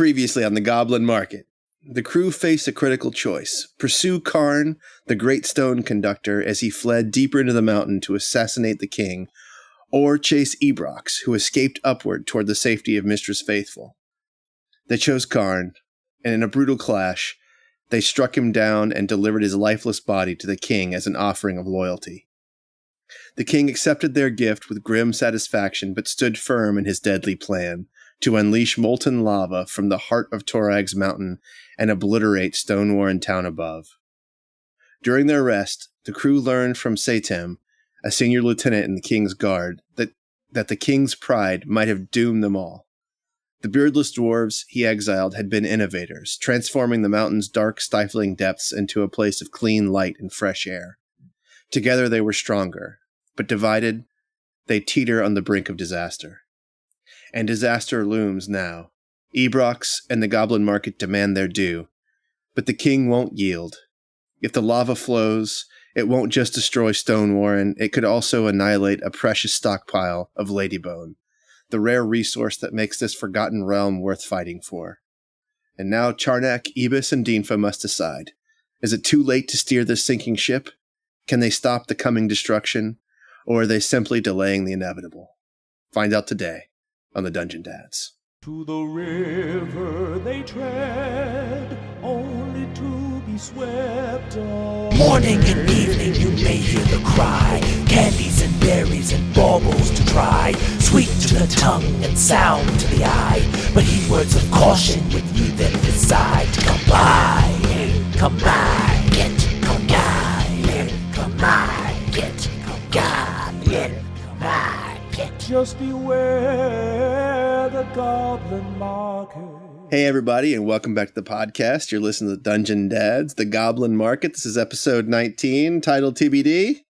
Previously on the Goblin Market, the crew faced a critical choice. Pursue Karn, the Great Stone Conductor, as he fled deeper into the mountain to assassinate the king, or chase Eabis, who escaped upward toward the safety of Mistress Faithful. They chose Karn, and in a brutal clash, they struck him down and delivered his lifeless body to the king as an offering of loyalty. The king accepted their gift with grim satisfaction, but stood firm in his deadly plan to unleash molten lava from the heart of Torag's mountain and obliterate Stonewarren town above. During their rest, the crew learned from Satem, a senior lieutenant in the king's guard, that the king's pride might have doomed them all. The beardless dwarves he exiled had been innovators, transforming the mountain's dark, stifling depths into a place of clean light and fresh air. Together they were stronger, but divided, they teeter on the brink of disaster. And disaster looms now. Eabis and the Goblin Market demand their due, but the king won't yield. If the lava flows, it won't just destroy Stonewarren, it could also annihilate a precious stockpile of ladybone, the rare resource that makes this forgotten realm worth fighting for. And now Charnak, Eabis, and Dinfa must decide. Is it too late to steer this sinking ship? Can they stop the coming destruction? Or are they simply delaying the inevitable? Find out today on the Dungeon Dads. To the river they tread, only to be swept away. Morning and evening you may hear the cry, candies and berries and baubles to try, sweet to the tongue and sound to the eye, but heed words of caution when you then decide to come by, get, come by, get. Just beware the Goblin Market. Hey everybody, and welcome back to the podcast. You're listening to the Dungeon Dads, the Goblin Market. This is episode 19, titled TBD.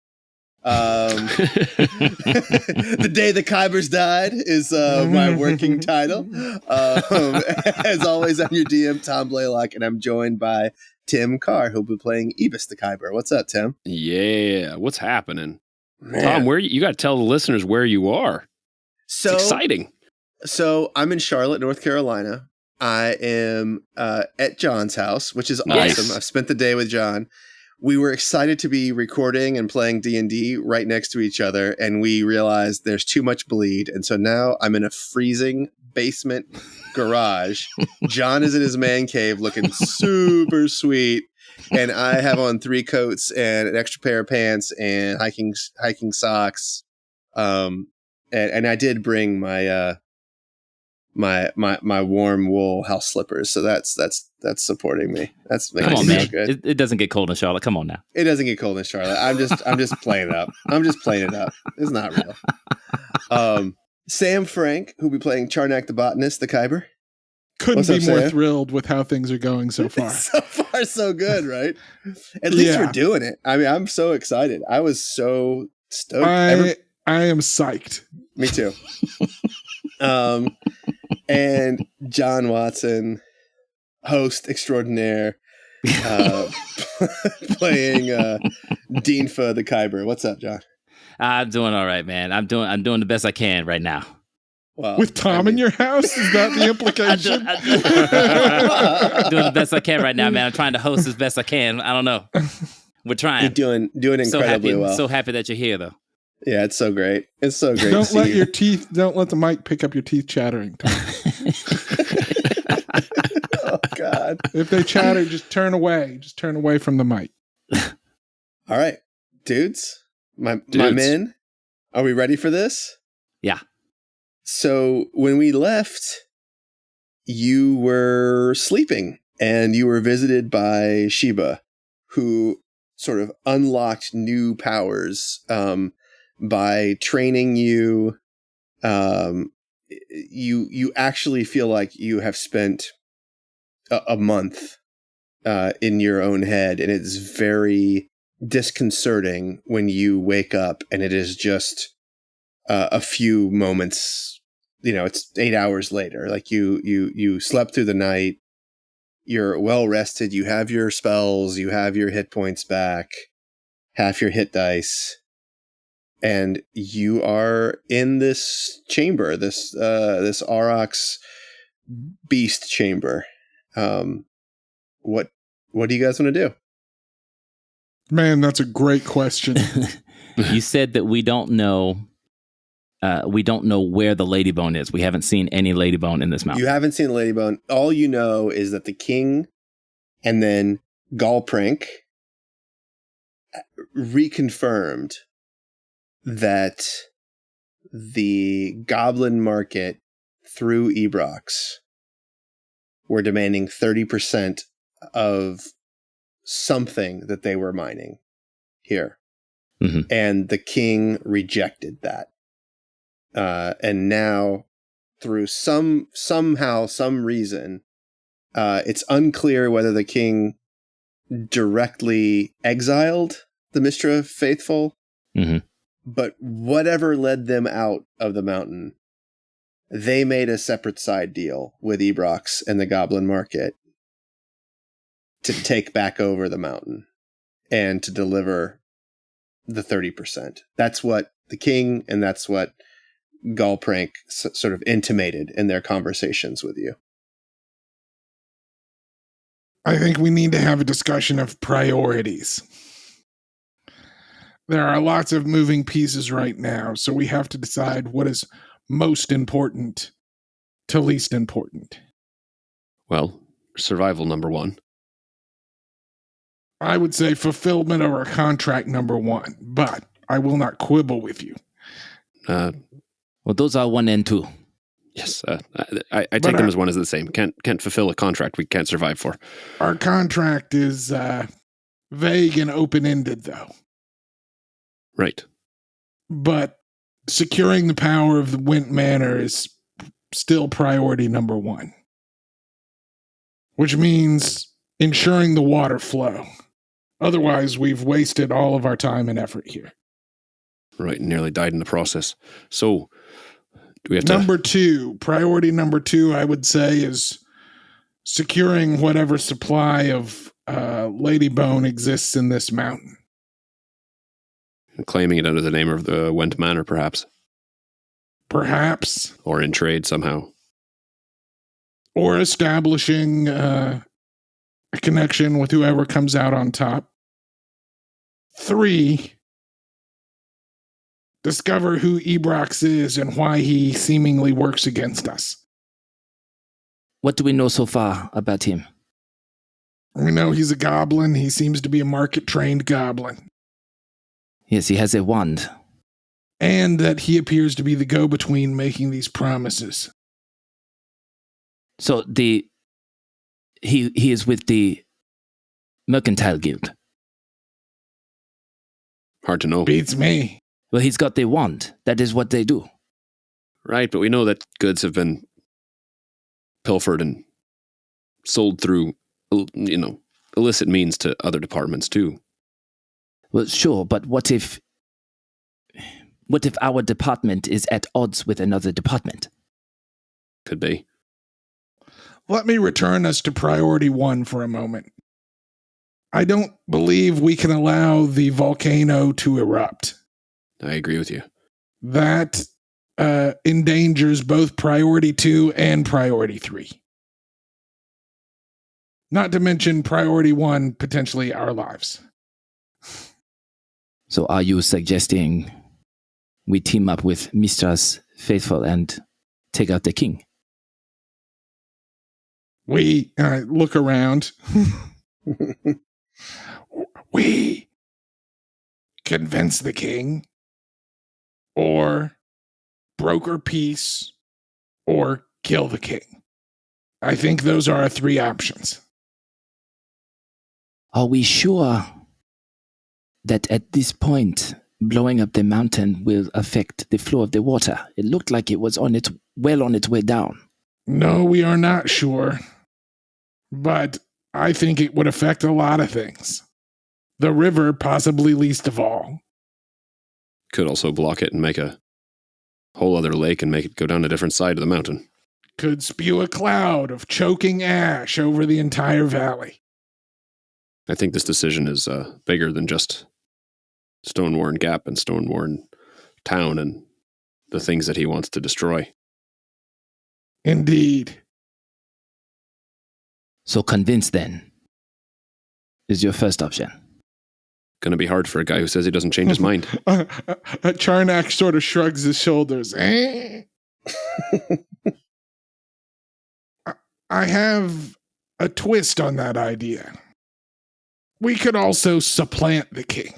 The Day the Kybers Died is my working title. As always, I'm your DM, Tom Blaylock, and I'm joined by Tim Carr, who'll be playing Eabis the Kyber. What's up, Tim? Yeah, what's happening? Man. Tom, where you got to tell the listeners where you are. It's exciting. So I'm in Charlotte, North Carolina. I am at John's house, which is Nice. awesome. I've spent the day with John. We were excited to be recording and playing D&D right next to each other, and we realized there's too much bleed. And so now I'm in a freezing basement garage. John is in his man cave looking super sweet. And I have on 3 coats and an extra pair of pants and hiking socks. And I did bring my my warm wool house slippers, so that's supporting me. That's making Come on, me man. feel good. It doesn't get cold in Charlotte. Come on now. It doesn't get cold in Charlotte. I'm just playing it up. I'm just playing it up. It's not real. Sam Frank, who'll be playing Charnak the Botanist, the Kyber. Couldn't be more Sam? Thrilled with how things are going so far. So far, so good, right? At least we're doing it. I mean, I'm so excited. I was so stoked. I am psyched. Me too. And John Watson, host extraordinaire, playing Dinfa the Kyber. What's up, John? I'm doing all right, man. I'm doing the best I can right now. Well, With Tom in your house? Is that the implication? I'm doing the best I can right now, man. I'm trying to host as best I can. I don't know. We're trying. You're doing incredibly well. So happy that you're here, though. Yeah, it's so great. It's so great. Don't let the mic pick up your teeth chattering, Tom. Oh God. If they chatter, just turn away. Just turn away from the mic. All right, dudes, my men, are we ready for this? Yeah. So when we left, you were sleeping and you were visited by Sheba, who sort of unlocked new powers by training you. You actually feel like you have spent a month in your own head, and it's very disconcerting when you wake up and it is just a few moments. You know, it's 8 hours later. Like you slept through the night. You're well rested. You have your spells. You have your hit points back. Half your hit dice. And you are in this chamber, this Aurochs beast chamber. What do you guys want to do? Man, that's a great question. You said that we don't know where the ladybone is. We haven't seen any ladybone in this mountain. You haven't seen the ladybone. All you know is that the king and then Galprank reconfirmed that the Goblin market through Ebrox were demanding 30% of something that they were mining here. Mm-hmm. And the king rejected that. And now, through some reason, it's unclear whether the king directly exiled the Mistra faithful, Mm-hmm. but whatever led them out of the mountain, they made a separate side deal with Ebrox and the Goblin market to take back over the mountain and to deliver the 30%. That's what the king and that's what Galprank sort of intimated in their conversations with you. I think we need to have a discussion of priorities. There are lots of moving pieces right now, so we have to decide what is most important to least important. Well, survival number one. I would say fulfillment of our contract number one, but I will not quibble with you. Well, those are 1 and 2. Yes, I take them as one as the same. Can't fulfill a contract we can't survive for. Our contract is vague and open-ended, though. Right. But securing the power of the Wint Manor is still priority number one, which means ensuring the water flow. Otherwise, we've wasted all of our time and effort here. Right, nearly died in the process. So, do we have Priority number two, I would say, is securing whatever supply of ladybone exists in this mountain. claiming it under the name of the Went Manor, perhaps? Perhaps. Or in trade somehow. Or establishing a connection with whoever comes out on top. 3, discover who Ebrox is and why he seemingly works against us. What do we know so far about him? We know he's a goblin. He seems to be a market-trained goblin. Yes, he has a wand. And that he appears to be the go-between making these promises. So he is with the Mercantile Guild. Hard to know. Beats me. Well, he's got the wand. That is what they do. Right, but we know that goods have been pilfered and sold through, illicit means to other departments too. Well, sure, but what if our department is at odds with another department? Could be. Let me return us to priority 1 for a moment. I don't believe we can allow the volcano to erupt. I agree with you. That endangers both priority 2 and priority 3. Not to mention priority 1, potentially our lives. So are you suggesting we team up with Mistra's faithful and take out the king? We look around. We convince the king, or broker peace, or kill the king. I think those are our 3 options. Are we sure that at this point, blowing up the mountain will affect the flow of the water? It looked like it was on its way down. No, we are not sure. But I think it would affect a lot of things. The river, possibly least of all. Could also block it and make a whole other lake and make it go down a different side of the mountain. Could spew a cloud of choking ash over the entire valley. I think this decision is bigger than just Stonewarren Gap and Stonewarren Town and the things that he wants to destroy. Indeed. So convince then is your first option. Gonna be hard for a guy who says he doesn't change his mind. Charnak sort of shrugs his shoulders. I have a twist on that idea. We could also supplant the king.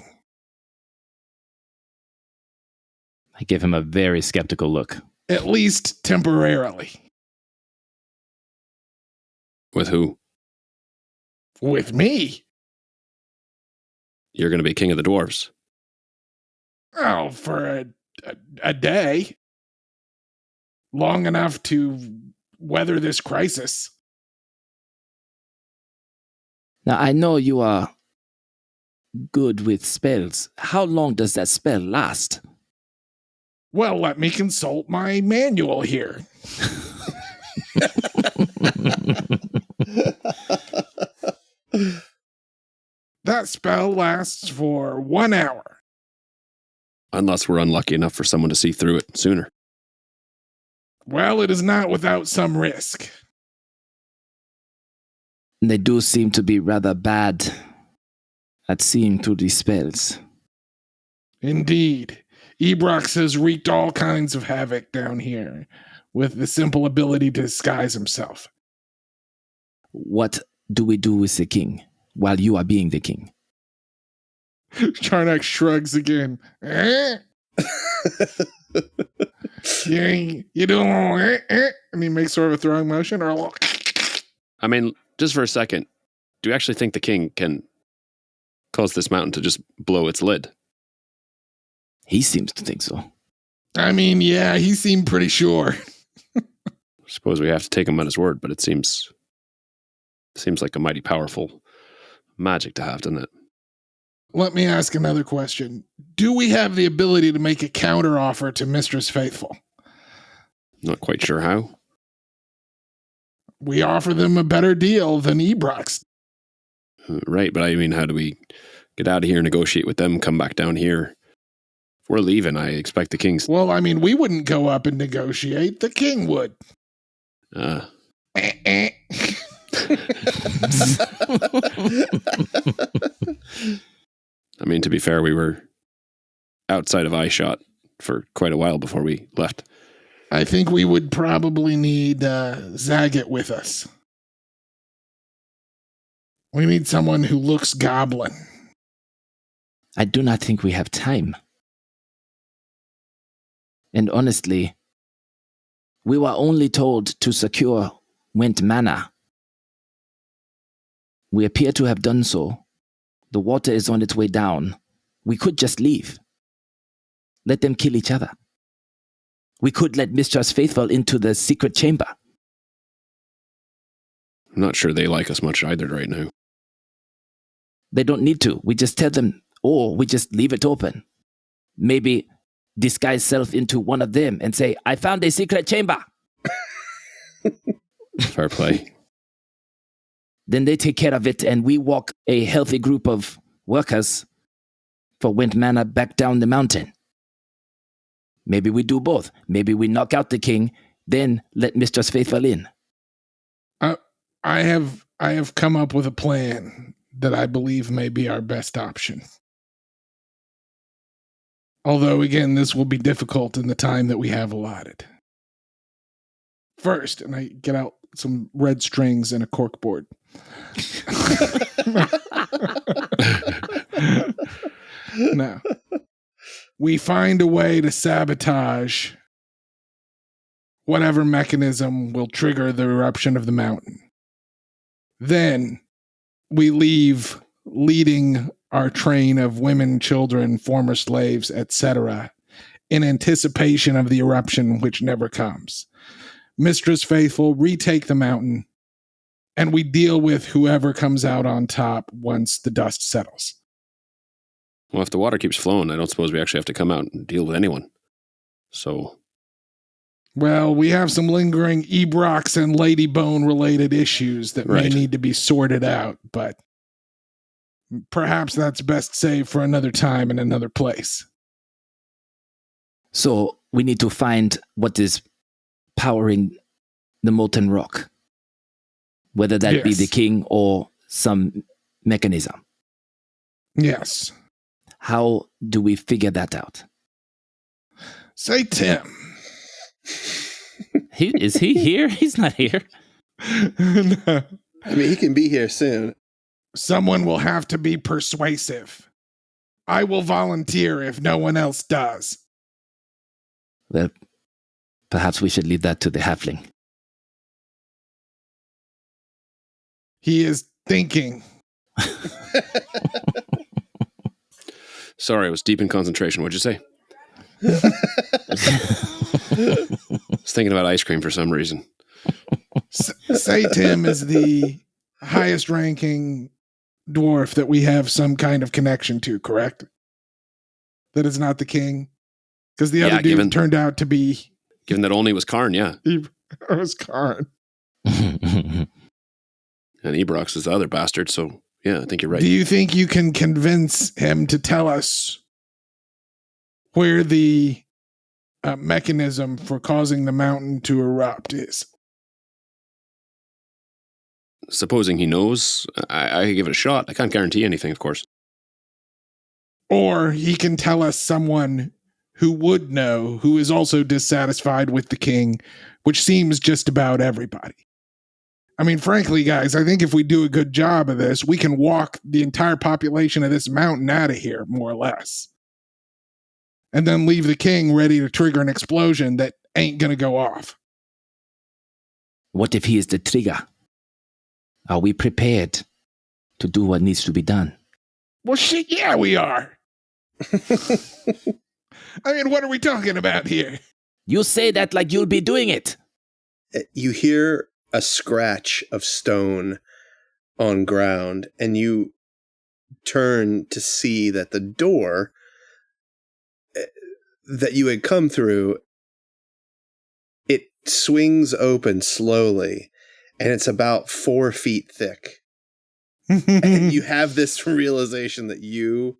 I give him a very skeptical look. At least temporarily. With who? With me? You're gonna be king of the dwarves. Oh, for a day. Long enough to weather this crisis. Now, I know you are good with spells. How long does that spell last? Well, let me consult my manual here. That spell lasts for 1 hour. Unless we're unlucky enough for someone to see through it sooner. Well, it is not without some risk. They do seem to be rather bad at seeing through these spells. Indeed. Ebrox has wreaked all kinds of havoc down here with the simple ability to disguise himself. What do we do with the king while you are being the king? Charnak shrugs again. You do, and he makes sort of a throwing motion. Or I mean, just for a second, do you actually think the king can cause this mountain to just blow its lid? He seems to think so. I mean, yeah, he seemed pretty sure. I suppose we have to take him at his word, but it seems like a mighty powerful magic to have, doesn't it? Let me ask another question. Do we have the ability to make a counter offer to Mistress Faithful? Not quite sure how. We offer them a better deal than Ebrox. Right, but I mean, how do we get out of here, negotiate with them, come back down here? If we're leaving, I expect the king's... Well, I mean, we wouldn't go up and negotiate. The king would. I mean, to be fair, we were outside of eyeshot for quite a while before we left. I think we would probably need Zagat with us. We need someone who looks goblin. I do not think we have time. And honestly, we were only told to secure Went Manor. We appear to have done so. The water is on its way down. We could just leave. Let them kill each other. We could let Mistress Faithful into the secret chamber. I'm not sure they like us much either right now. They don't need to. We just tell them, or we just leave it open. Maybe disguise self into one of them and say, I found a secret chamber. Fair play. Then they take care of it and we walk a healthy group of workers for Went Manor back down the mountain. Maybe we do both. Maybe we knock out the king, then let Mistress Faithful in. I have come up with a plan that I believe may be our best option. Although, again, this will be difficult in the time that we have allotted. First, and I get out some red strings and a corkboard. No. We find a way to sabotage whatever mechanism will trigger the eruption of the mountain. Then we leave leading our train of women, children, former slaves, etc., in anticipation of the eruption which never comes. Mistress Faithful retake the mountain, and we deal with whoever comes out on top once the dust settles. Well, if the water keeps flowing, I don't suppose we actually have to come out and deal with anyone. So... Well, we have some lingering Ebrox and Ladybone related issues that may need to be sorted out, but perhaps that's best saved for another time and another place. So we need to find what is powering the molten rock. whether that be Yes. the king or some mechanism. Yes. How do we figure that out? Say Tim. Is he here? He's not here. No. I mean, he can be here soon. Someone will have to be persuasive. I will volunteer if no one else does. Well, perhaps we should leave that to the halfling. He is thinking. Sorry, I was deep in concentration. What'd you say? I was thinking about ice cream for some reason. Say Tim is the highest ranking dwarf that we have some kind of connection to, correct? That is not the king? Because the other dude turned out to be... Given that only was Karn, yeah. It was Karn. And Ebrox is the other bastard, so yeah, I think you're right. Do you think you can convince him to tell us where the mechanism for causing the mountain to erupt is? Supposing he knows, I could give it a shot. I can't guarantee anything, of course. Or he can tell us someone who would know, who is also dissatisfied with the king, which seems just about everybody. I mean, frankly, guys, I think if we do a good job of this, we can walk the entire population of this mountain out of here, more or less. And then leave the king ready to trigger an explosion that ain't going to go off. What if he is the trigger? Are we prepared to do what needs to be done? Well, shit, yeah, we are. I mean, what are we talking about here? You say that like you'll be doing it. You hear a scratch of stone on ground, and you turn to see that the door that you had come through, it swings open slowly, and it's about 4 feet thick. And you have this realization that you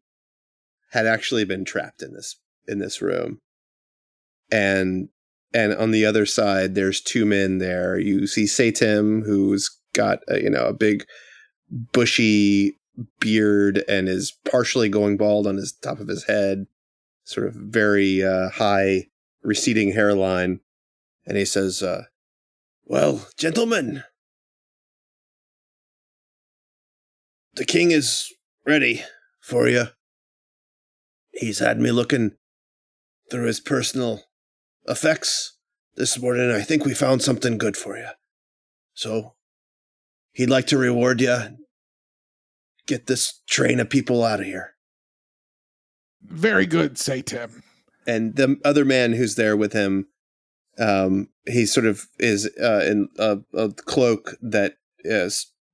had actually been trapped in this room. And on the other side, there's 2 men there. You see Satim, who's got a big bushy beard and is partially going bald on his top of his head, sort of very high receding hairline. And he says, well, gentlemen, the king is ready for you. He's had me looking through his personal effects this morning. I think we found something good for you. So he'd like to reward you. Get this train of people out of here. Very good, say Tim. And the other man who's there with him, he sort of is in a cloak that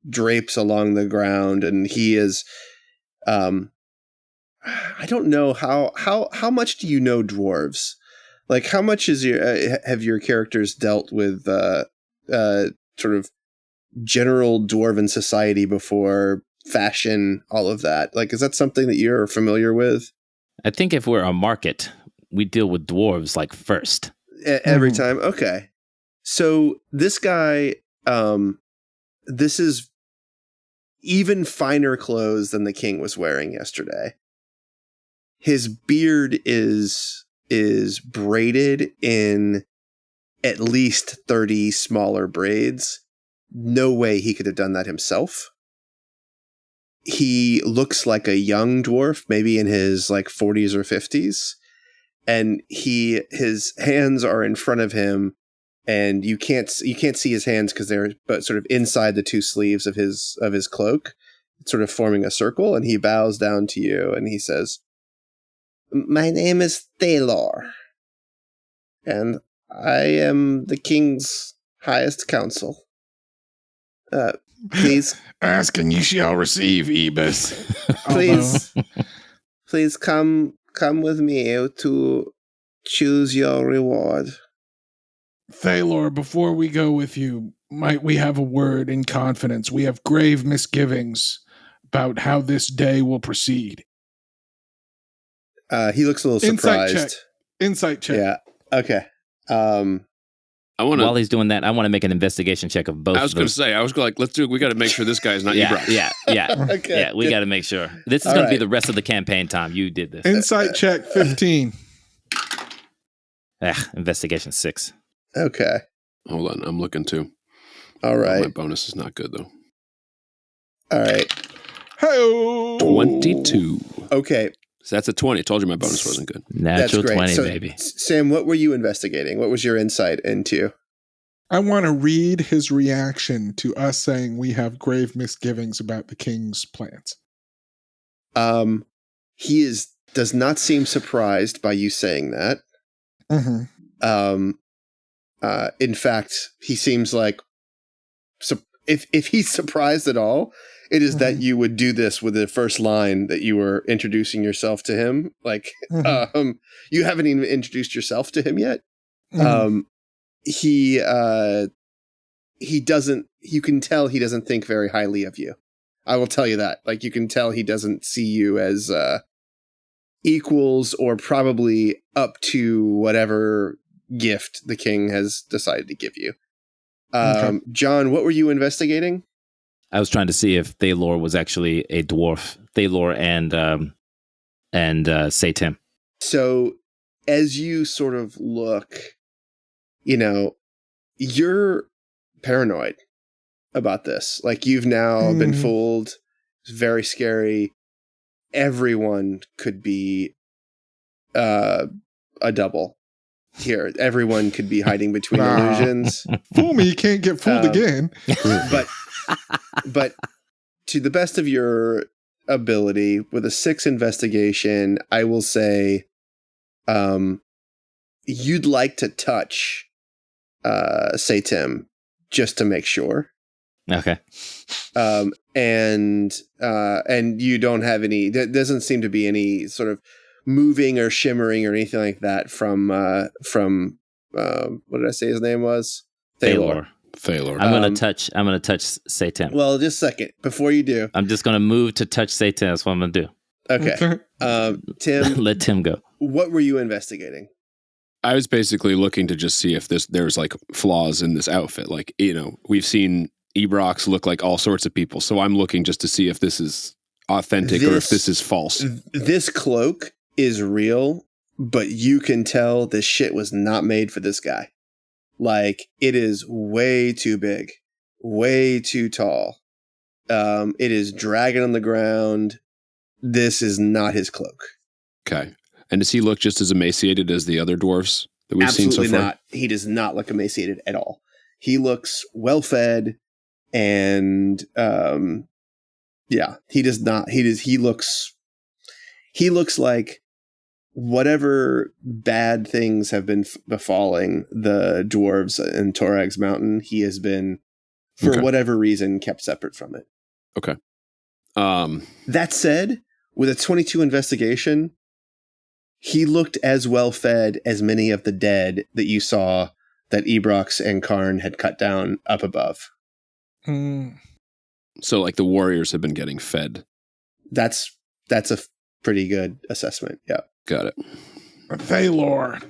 drapes along the ground, and he is, I don't know how much do you know dwarves? Like, how much is have your characters dealt with sort of general dwarven society before, fashion, all of that? Like, is that something that you're familiar with? I think if we're a market, we deal with dwarves like first. Every time? Okay. So this guy, this is even finer clothes than the king was wearing yesterday. His beard is braided in at least 30 smaller braids. No way he could have done that himself. He looks like a young dwarf, maybe in his like 40s or 50s. And his hands are in front of him, and you can't see his hands because they're sort of inside the 2 sleeves of his cloak, sort of forming a circle. And he bows down to you and he says, "My name is Thaylor, and I am the king's highest counsel. Please, ask and you shall receive, Eabis." please come with me to choose your reward. Thaylor, before we go with you, might we have a word in confidence? We have grave misgivings about how this day will proceed. He looks a little surprised. Insight check. Yeah. Okay. While he's doing that, I want to make an investigation check of both. I was going to say, let's do it. We got to make sure this guy's not Eabis. Yeah. Okay. Yeah, we got to make sure. This is going to be the rest of the campaign time. You did this. Insight check 15. Investigation 6. Okay. Hold on, I'm looking too. All right. My bonus is not good though. All right. Hey, 22. Okay. So that's a 20. I told you my bonus wasn't good. Natural That's great. 20, So, baby. Sam, what were you investigating? What was your insight into? I want to read his reaction to us saying we have grave misgivings about the king's plans. He does not seem surprised by you saying that. Mm-hmm. In fact, he seems like if he's surprised at all, it is that you would do this with the first line that you were introducing yourself to him. Like, you haven't even introduced yourself to him yet. He doesn't. You can tell he doesn't think very highly of you. I will tell you that. Like, you can tell he doesn't see you as equals or probably up to whatever gift the king has decided to give you. John, what were you investigating? I was trying to see if Thalor was actually a dwarf. Thalor and Satim. So as you sort of look, you're paranoid about this. Like, you've now been fooled. It's very scary. Everyone could be a double here. Everyone could be hiding between illusions. Fool me, you can't get fooled again. But to the best of your ability, with a 6 investigation, I will say you'd like to touch Satim just to make sure. Okay. And you don't have any, there doesn't seem to be any sort of moving or shimmering or anything like that from what did I say his name was? Thalor. I'm gonna touch Satim. Well, just a second before you do. I'm just gonna move to touch Satim. That's what I'm gonna do. Okay. Tim, let Tim go. What were you investigating? I was basically looking to just see if there's like flaws in this outfit. Like, we've seen Ebrox look like all sorts of people. So I'm looking just to see if this is authentic or if this is false. This cloak is real, but you can tell this shit was not made for this guy. Like, it is way too big, way too tall. It is dragging on the ground. This is not his cloak. Okay. And does he look just as emaciated as the other dwarves that we've seen so far? Absolutely not. He does not look emaciated at all. He looks well-fed, and he does not. He looks like whatever bad things have been befalling the dwarves in Torag's Mountain, he has been, for whatever reason, kept separate from it. Okay. That said, with a 22 investigation, he looked as well fed as many of the dead that you saw that Ebrox and Karn had cut down up above. So, like, the warriors have been getting fed. That's a pretty good assessment. Yeah. Got it. Thalor,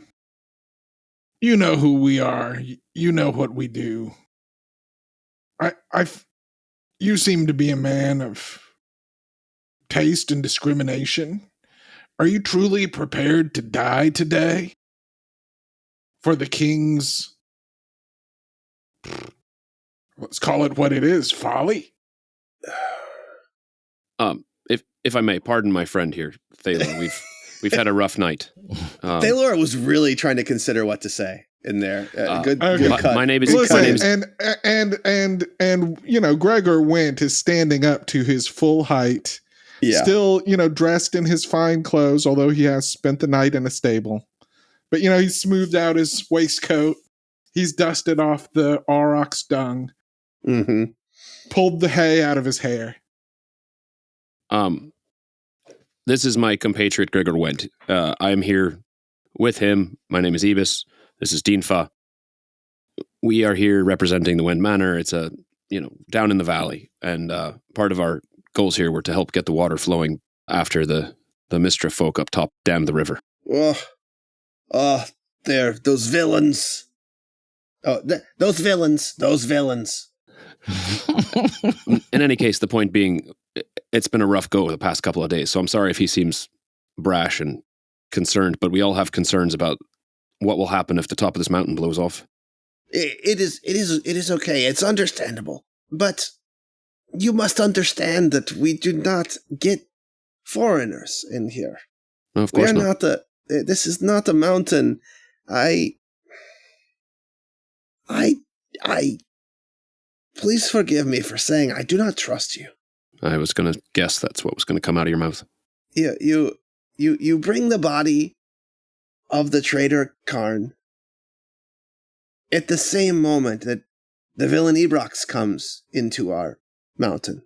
you know who we are. You know what we do. You seem to be a man of taste and discrimination. Are you truly prepared to die today for the king's, let's call it what it is, folly? If I may, pardon my friend here, Thalor. We've had a rough night. Thalor was really trying to consider what to say in there. Good cut. My name is. Listen, and Gregor Wint is standing up to his full height. Yeah. Still, dressed in his fine clothes, although he has spent the night in a stable. But, he's smoothed out his waistcoat. He's dusted off the aurochs dung. Mm-hmm. Pulled the hay out of his hair. This is my compatriot, Gregor Went. I am here with him. My name is Eabis. This is Dinfa. We are here representing the Wind Manor. It's down in the valley. And part of our goals here were to help get the water flowing after the Mistra folk up top dammed the river. They're those villains. Oh, those villains. In any case, the point being, it's been a rough go the past couple of days, so I'm sorry if he seems brash and concerned, but we all have concerns about what will happen if the top of this mountain blows off. It is okay. It's understandable. But you must understand that we do not get foreigners in here. No, of course not. This is not a mountain. Please forgive me for saying I do not trust you. I was going to guess that's what was going to come out of your mouth. You bring the body of the traitor Karn at the same moment that the villain Ebrox comes into our mountain.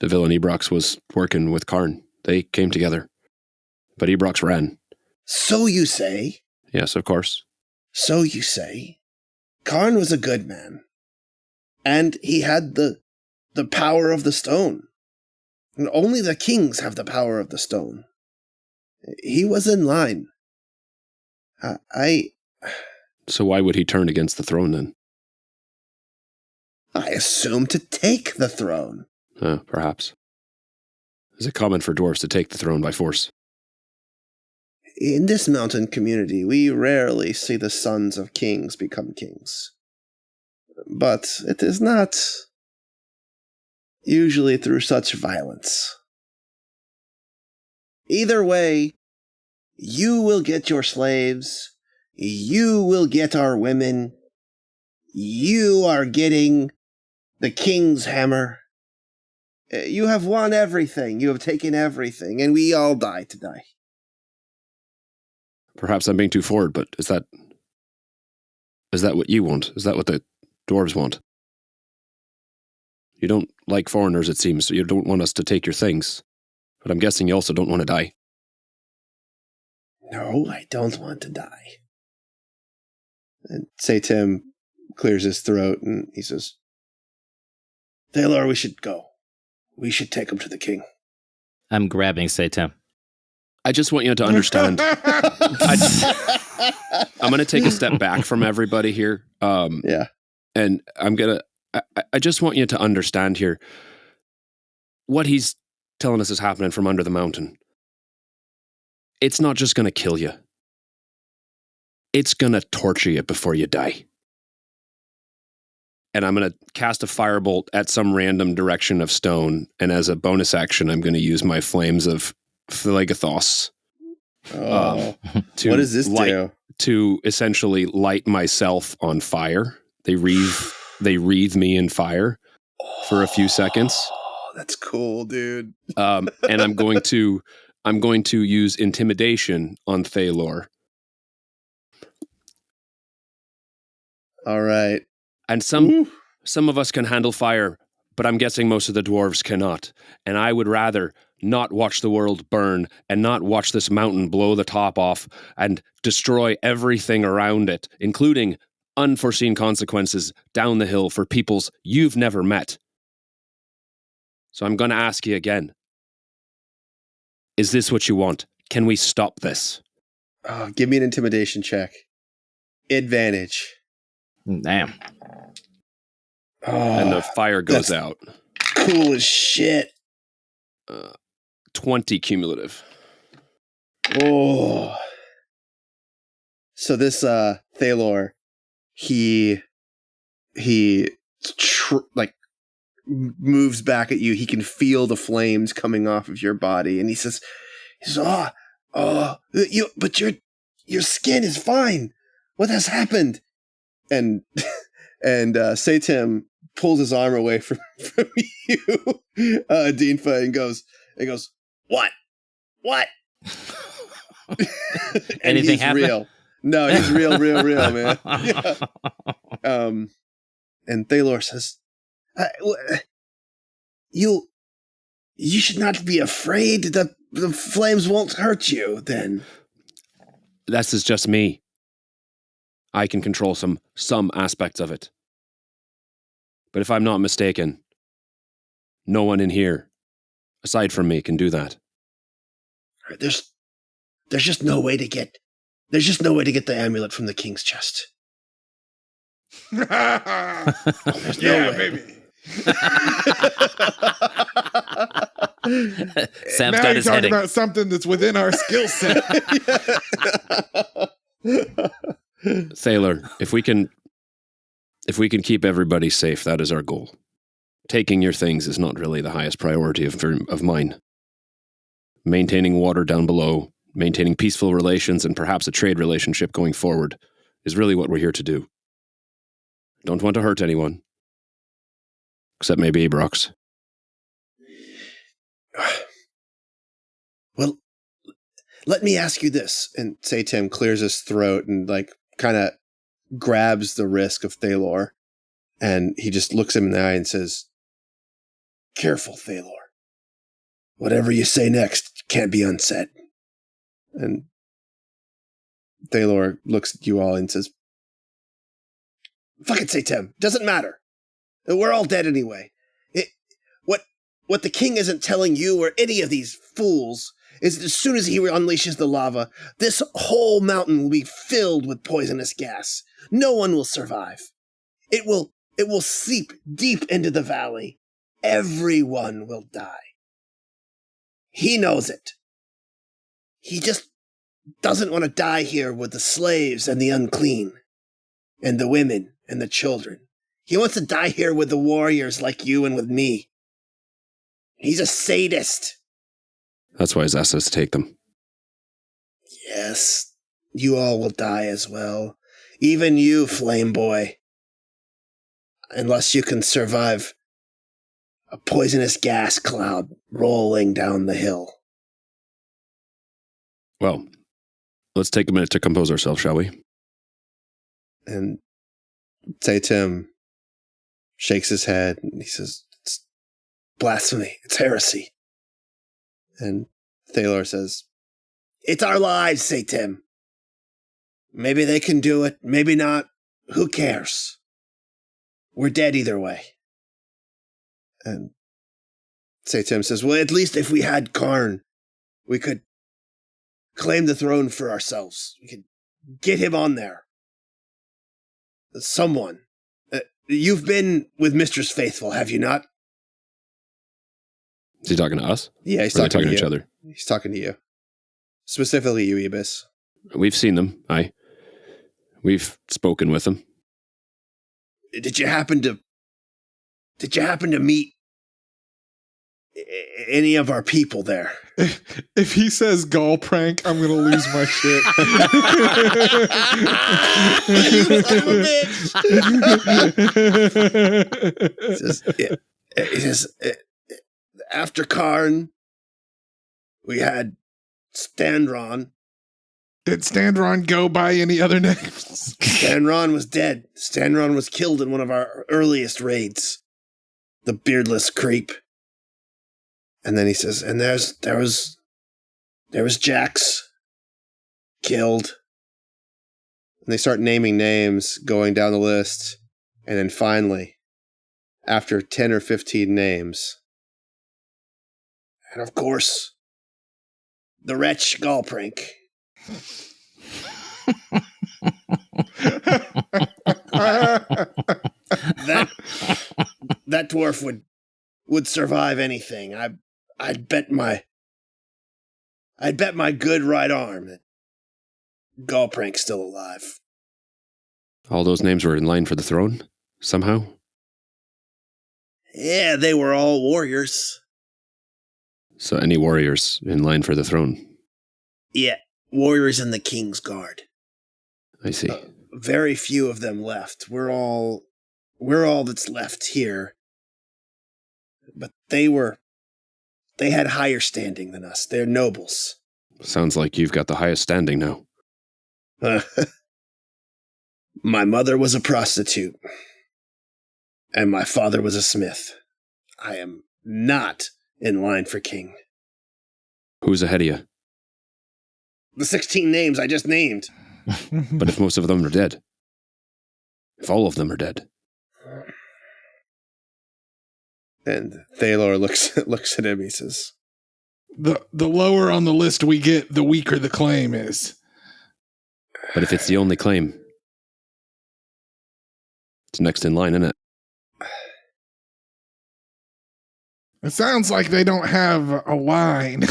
The villain Ebrox was working with Karn. They came together. But Ebrox ran. So you say? Yes, of course. So you say. Karn was a good man. And he had the power of the stone. And only the kings have the power of the stone. He was in line. So why would he turn against the throne then? I assume to take the throne. Perhaps. Is it common for dwarves to take the throne by force? In this mountain community, we rarely see the sons of kings become kings. But it is not usually through such violence. Either way, you will get your slaves, you will get our women, you are getting the king's hammer. You have won everything, you have taken everything, and we all die today. Perhaps I'm being too forward, but is that what you want? Is that what the dwarves want? You don't like foreigners, it seems, so you don't want us to take your things. But I'm guessing you also don't want to die. No, I don't want to die. And Tim clears his throat and he says, Thaylor, we should go. We should take him to the king. I'm grabbing Tim. I just want you to understand. I'm going to take a step back from everybody here. Yeah. And I just want you to understand here what he's telling us is happening from under the mountain. It's not just going to kill you. It's going to torture you before you die. And I'm going to cast a firebolt at some random direction of stone. And as a bonus action, I'm going to use my flames of Phlegethos. What does this do? To essentially light myself on fire. They wreathe me in fire for a few seconds. Oh, that's cool, dude. And I'm going to use intimidation on Thaylor. All right. And some of us can handle fire, but I'm guessing most of the dwarves cannot. And I would rather not watch the world burn and not watch this mountain blow the top off and destroy everything around it, including unforeseen consequences down the hill for peoples you've never met. So I'm going to ask you again. Is this what you want? Can we stop this? Oh, give me an intimidation check. Advantage. Damn. Oh, And the fire goes out. Cool as shit. 20 cumulative. Oh. So this Thaylor, he moves back at you. He can feel the flames coming off of your body, and he says, but your skin is fine. What has happened? And Tim pulls his arm away from you, Dinfa, and goes, what? And Anything happened? Real. No, he's real, man. Yeah. And Thaylor says, you should not be afraid. The flames won't hurt you then. This is just me. I can control some aspects of it. But if I'm not mistaken, no one in here, aside from me, can do that. There's just no way to get the amulet from the king's chest. Yeah, way. baby. Sam's Now got you're his talking heading. about something that's within our skill set. Thaler, if we can keep everybody safe, that is our goal. Taking your things is not really the highest priority of mine. Maintaining water down below, maintaining peaceful relations, and perhaps a trade relationship going forward is really what we're here to do. Don't want to hurt anyone. Except maybe Abrox. Well, let me ask you this. And say Tim clears his throat and like kind of grabs the wrist of Thalor. And he just looks him in the eye and says, "Careful, Thalor. Whatever you say next can't be unsaid." And Thalor looks at you all and says, "Fuck it, say Tim. Doesn't matter. We're all dead anyway. What the king isn't telling you or any of these fools is that as soon as he unleashes the lava, this whole mountain will be filled with poisonous gas. No one will survive. It will seep deep into the valley. Everyone will die. He knows it. He just doesn't want to die here with the slaves and the unclean, and the women and the children. He wants to die here with the warriors like you and with me. He's a sadist." That's why he's asked us to take them. "Yes, you all will die as well. Even you, Flame Boy. Unless you can survive a poisonous gas cloud rolling down the hill." Well, let's take a minute to compose ourselves, shall we? And say Tim shakes his head and he says, "It's blasphemy. It's heresy." And Thalor says, "It's our lives, say Tim. Maybe they can do it, maybe not. Who cares? We're dead either way." And say Tim says, "Well, at least if we had Karn, we could claim the throne for ourselves. We could get him on there. Someone. You've been with Mistress Faithful, have you not?" Is he talking to us? Yeah, he's Or are they talking to each you. other? He's talking to you. Specifically you, Eabis. We've seen them. Aye. We've spoken with them. Did you happen to meet any of our people there? If he says gall prank, I'm going to lose my shit. You son of a bitch! He says, after Karn, we had Standron. Did Standron go by any other names? Standron was dead. Standron was killed in one of our earliest raids. The beardless creep. And then he says, and there was Jax killed. And they start naming names, going down the list. And then finally, after 10 or 15 names, and of course, the wretch Galprank. That dwarf would survive anything. I'd bet my good right arm that Galprank's still alive. All those names were in line for the throne, somehow? Yeah, they were all warriors. So any warriors in line for the throne? Yeah, warriors in the King's Guard. I see. Very few of them left. We're all that's left here. But they had higher standing than us. They're nobles. Sounds like you've got the highest standing now. My mother was a prostitute. And my father was a smith. I am not in line for king. Who's ahead of you? The 16 names I just named. But if most of them are dead? If all of them are dead? And Thalor looks at him, he says, The lower on the list we get, the weaker the claim is. But if it's the only claim, It's next in line, isn't it? It sounds like they don't have a line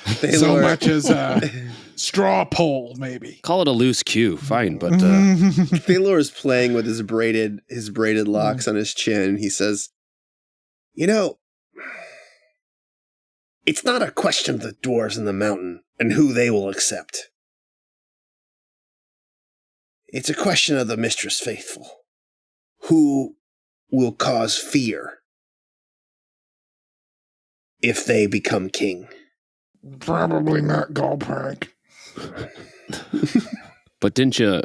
so much as a straw poll, maybe. Call it a loose cue, fine, but Thalor is playing with his braided locks on his chin. He says, "You know, it's not a question of the dwarves in the mountain and who they will accept. It's a question of the Mistress Faithful. Who will cause fear if they become king?" Probably not Gallprank. but didn't you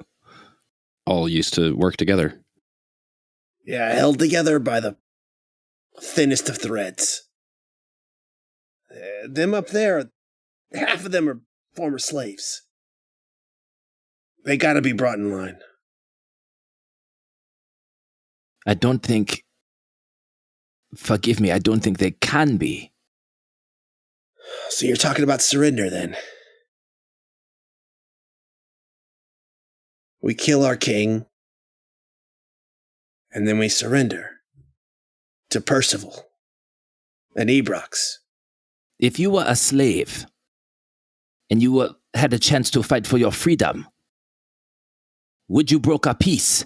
all used to work together? Yeah, held together by the thinnest of threads. Them up there, half of them are former slaves. They gotta be brought in line. I don't think, forgive me, I don't think they can be. So you're talking about surrender, then? We kill our king, and then we surrender to Percival and Ebrox. If you were a slave and you had a chance to fight for your freedom, would you broker peace?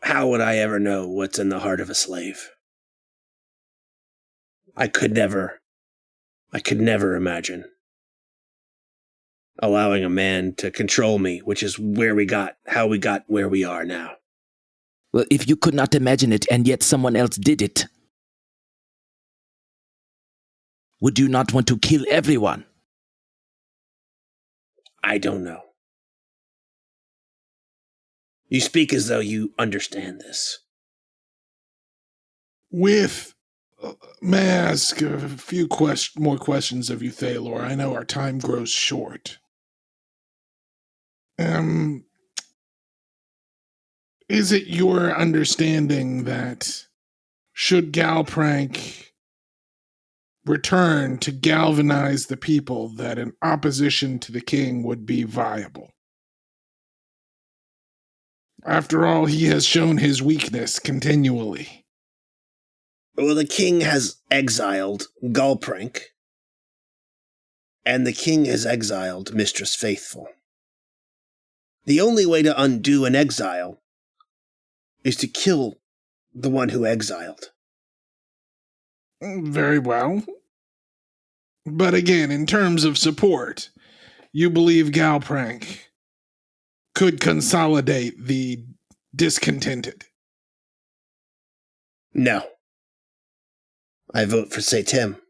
How would I ever know what's in the heart of a slave? I could never imagine allowing a man to control me, which is how we got where we are now. Well, if you could not imagine it and yet someone else did it, would you not want to kill everyone? I don't know. You speak as though you understand this. May I ask a few more questions of you, Thalor? I know our time grows short. Is it your understanding that should Gallprank return to galvanize the people, that an opposition to the king would be viable? After all, he has shown his weakness continually. Well, the king has exiled Gallprank, and the king has exiled Mistress Faithful. The only way to undo an exile is to kill the one who exiled. Very well. But again, in terms of support, you believe Gallprank could consolidate the discontented? No. I vote for Say-Tim.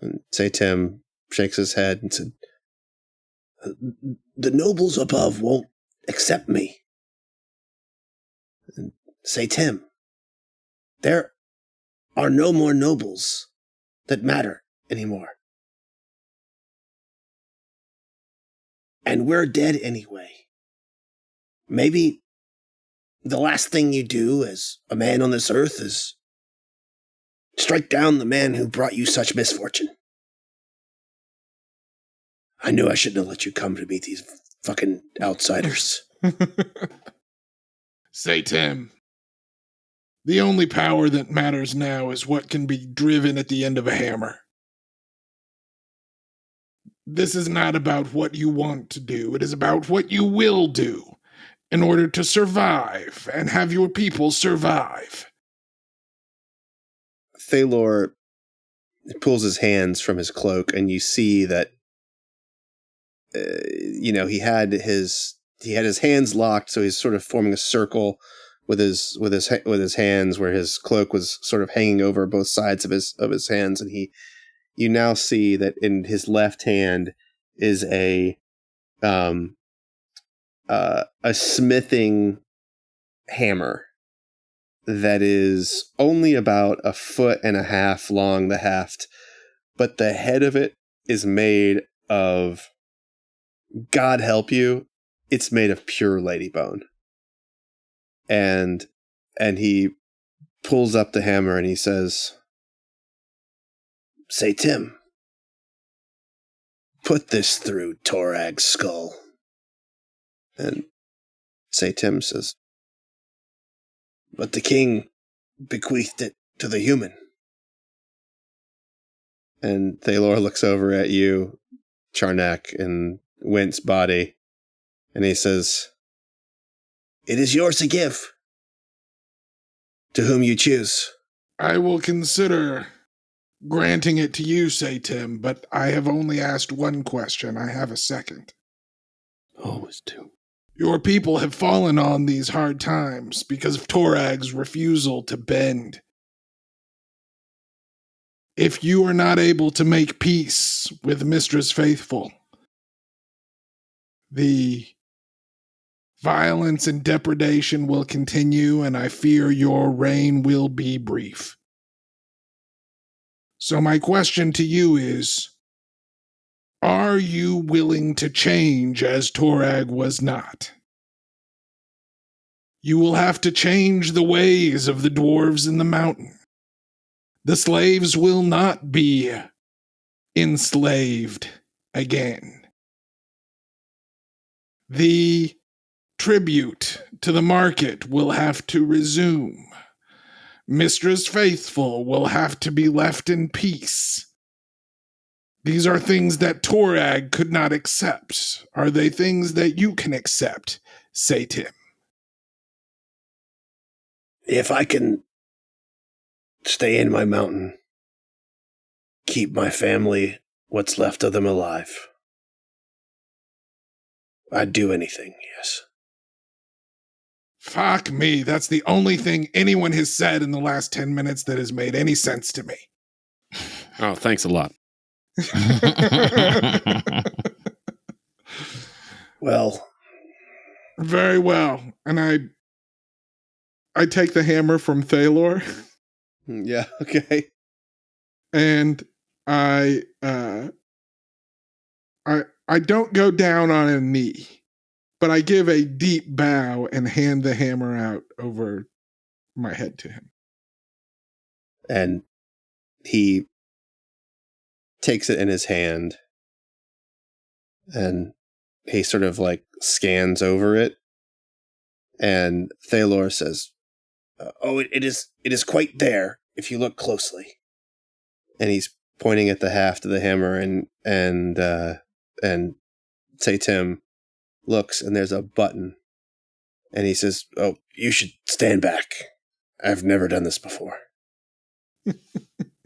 And Say-Tim shakes his head and said, "The nobles above won't accept me." And Say-Tim, there are no more nobles that matter anymore. And we're dead anyway. Maybe the last thing you do as a man on this earth is strike down the man who brought you such misfortune. I knew I shouldn't have let you come to meet these fucking outsiders. Say-Tim, the only power that matters now is what can be driven at the end of a hammer. This is not about what you want to do. It is about what you will do in order to survive and have your people survive. Thalor pulls his hands from his cloak, and you see that, he had his hands locked, so he's sort of forming a circle with his hands, where his cloak was sort of hanging over both sides of his hands, and you now see that in his left hand is a smithing hammer that is only about 1.5 feet long, the haft, but the head of it is made of, God help you, it's made of pure ladybone. And he pulls up the hammer and he says, "Say-Tim, put this through Torag's skull." And Say Tim says, but the king bequeathed it to the human. And Thalor looks over at you, Charnak, and Went's body, and he says, it is yours to give, to whom you choose. I will consider granting it to you, Say Tim, but I have only asked one question. I have a second. Always do. Your people have fallen on these hard times because of Torag's refusal to bend. If you are not able to make peace with Mistress Faithful, the violence and depredation will continue, and I fear your reign will be brief. So my question to you is, are you willing to change as Torag was not? You will have to change the ways of the dwarves in the mountain. The slaves will not be enslaved again. The tribute to the market will have to resume. Mistress Faithful will have to be left in peace. These are things that Torag could not accept. Are they things that you can accept, Say Tim? If I can stay in my mountain, keep my family, what's left of them alive, I'd do anything, yes. Fuck me, that's the only thing anyone has said in the last 10 minutes that has made any sense to me. Oh, thanks a lot. Well. Very well. And I take the hammer from Thalor. Yeah, okay. And I don't go down on a knee, but I give a deep bow and hand the hammer out over my head to him. And he takes it in his hand and he sort of like scans over it. And Thalor says, it is quite there if you look closely. And he's pointing at the haft of the hammer, and Say Tim looks, and there's a button. And he says, oh, you should stand back. I've never done this before.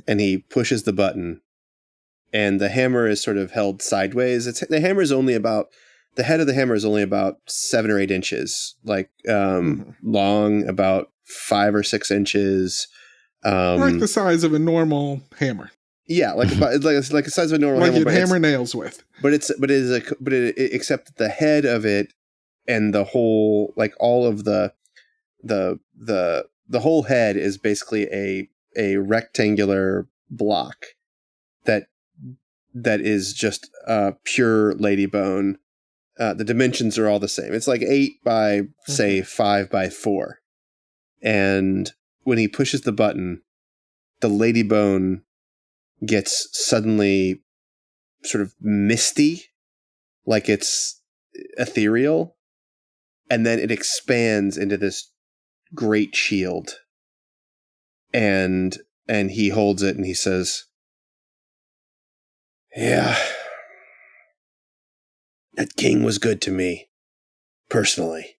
And he pushes the button, and the hammer is sort of held sideways. The head of the hammer is only about 7 or 8 inches, long, about 5 or 6 inches. Like the size of a normal hammer. Yeah, like the size of a normal like hammer. Like you'd hammer nails with. Except the head of it and the whole, like all of the whole head is basically a rectangular block that is just pure lady bone. The dimensions are all the same. It's like 8 by say 5 by 4. And when he pushes the button, the lady bone gets suddenly sort of misty, like it's ethereal, and then it expands into this great shield. And he holds it and he says, yeah, that king was good to me, personally.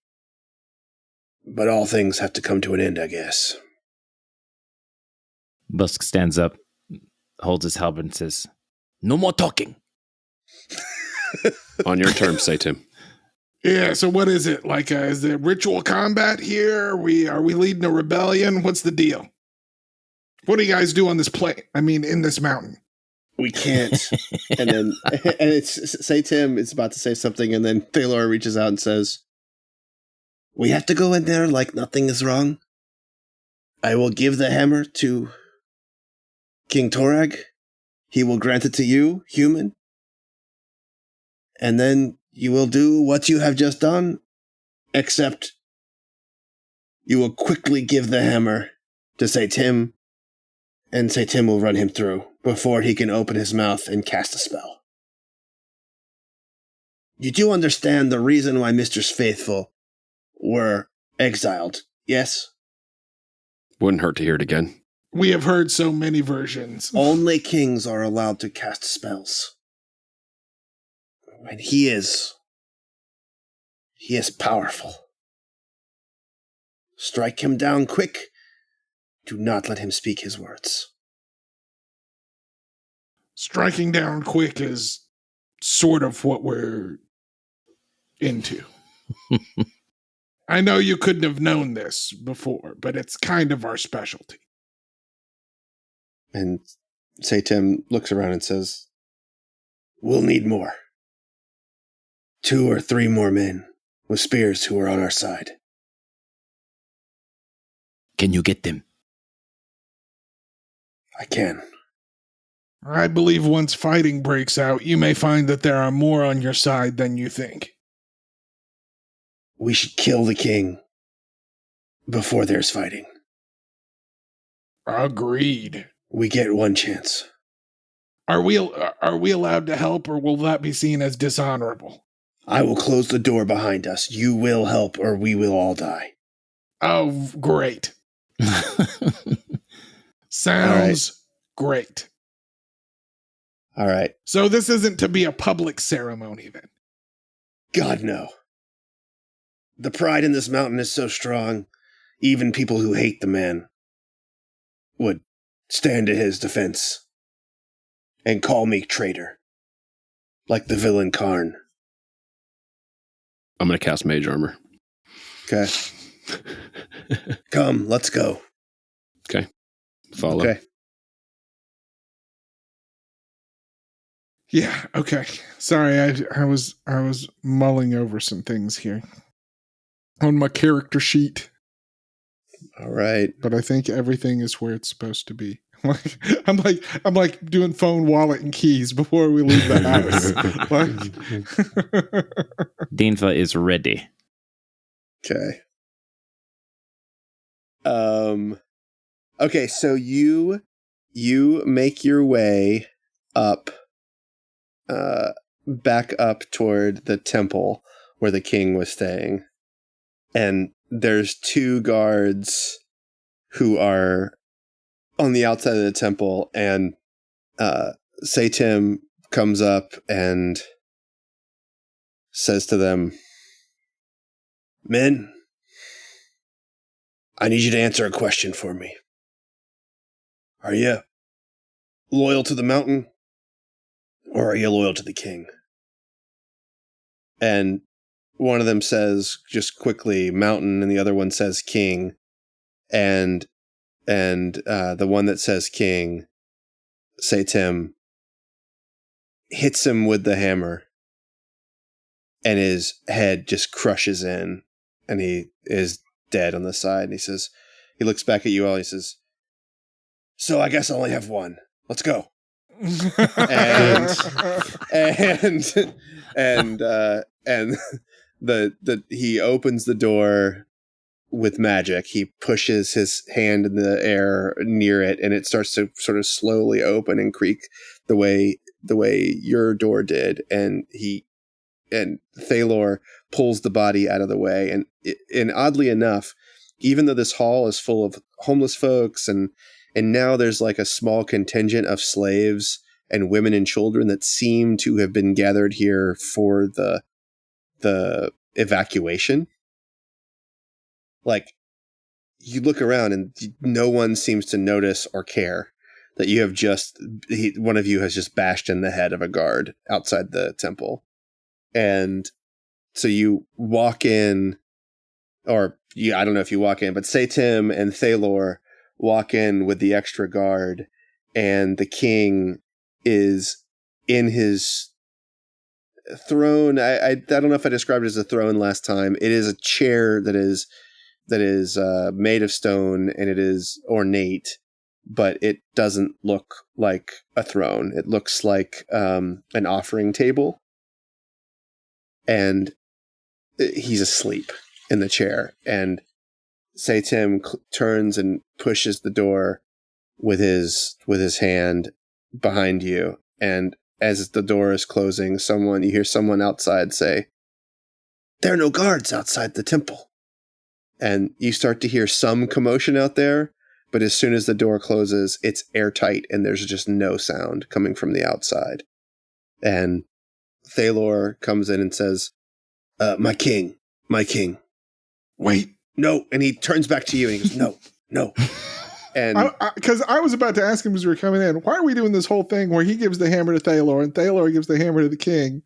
But all things have to come to an end, I guess. Busk stands up, holds his halberd and says, no more talking. On your terms, Say Tim. Yeah, so what is it? Like, is there ritual combat here? Are we leading a rebellion? What's the deal? What do you guys do on this plane? I mean, in this mountain? We can't. and it's Say Tim is about to say something, and then Thalor reaches out and says, we have to go in there like nothing is wrong. I will give the hammer to King Torag. He will grant it to you, human. And then you will do what you have just done, except you will quickly give the hammer to Say Tim, and Say Tim will run him through before he can open his mouth and cast a spell. You do understand the reason why Mistress Faithful were exiled, yes? Wouldn't hurt to hear it again. We have heard so many versions. Only kings are allowed to cast spells. And he is powerful. Strike him down quick. Do not let him speak his words. Striking down quick is sort of what we're into. I know you couldn't have known this before, but it's kind of our specialty. And Satan looks around and says, we'll need more. 2 or 3 more men with spears who are on our side. Can you get them? I can. I believe once fighting breaks out, you may find that there are more on your side than you think. We should kill the king before there's fighting. Agreed. We get one chance. Are we allowed to help, or will that be seen as dishonorable? I will close the door behind us. You will help, or we will all die. Oh, great. Sounds great. All right. So this isn't to be a public ceremony, then? God, no. The pride in this mountain is so strong, even people who hate the man would stand to his defense and call me traitor, like the villain Karn. I'm going to cast Mage Armor. Okay. Come, let's go. Okay. Follow. Okay. Yeah, okay. Sorry, I was mulling over some things here on my character sheet. All right. But I think everything is where it's supposed to be. I'm like doing phone, wallet, and keys before we leave the house. Dinfa is ready. Okay. Okay, so you make your way up, back up toward the temple where the king was staying. And there's 2 guards who are on the outside of the temple, and Satan comes up and says to them, Men, I need you to answer a question for me. Are you loyal to the mountain, or are you loyal to the king? And one of them says just quickly mountain, and the other one says king. And the one that says king, Satan, hits him with the hammer, and his head just crushes in, and he is dead on the side. And he looks back at you all, and he says, so I guess I only have one. Let's go. and he opens the door with magic. He pushes his hand in the air near it, and it starts to sort of slowly open and creak the way your door did. And Thalor pulls the body out of the way. And oddly enough, even though this hall is full of homeless folks and now there's like a small contingent of slaves and women and children that seem to have been gathered here for the evacuation. Like, you look around and no one seems to notice or care that you have one of you has just bashed in the head of a guard outside the temple. And so you walk in, I don't know if you walk in, but Satan and Thalor walk in with the extra guard, and the king is in his throne. I don't know if I described it as a throne last time. It is a chair that is made of stone, and it is ornate, but it doesn't look like a throne. It looks like an offering table, and he's asleep in the chair. And Satan turns and pushes the door with his hand behind you, and as the door is closing, you hear someone outside say, "There are no guards outside the temple." And you start to hear some commotion out there, but as soon as the door closes, it's airtight and there's just no sound coming from the outside. And Thalor comes in and says, my king. Wait. No. And he turns back to you and he goes, no. And Because I was about to ask him as we were coming in, why are we doing this whole thing where he gives the hammer to Thalor and Thalor gives the hammer to the king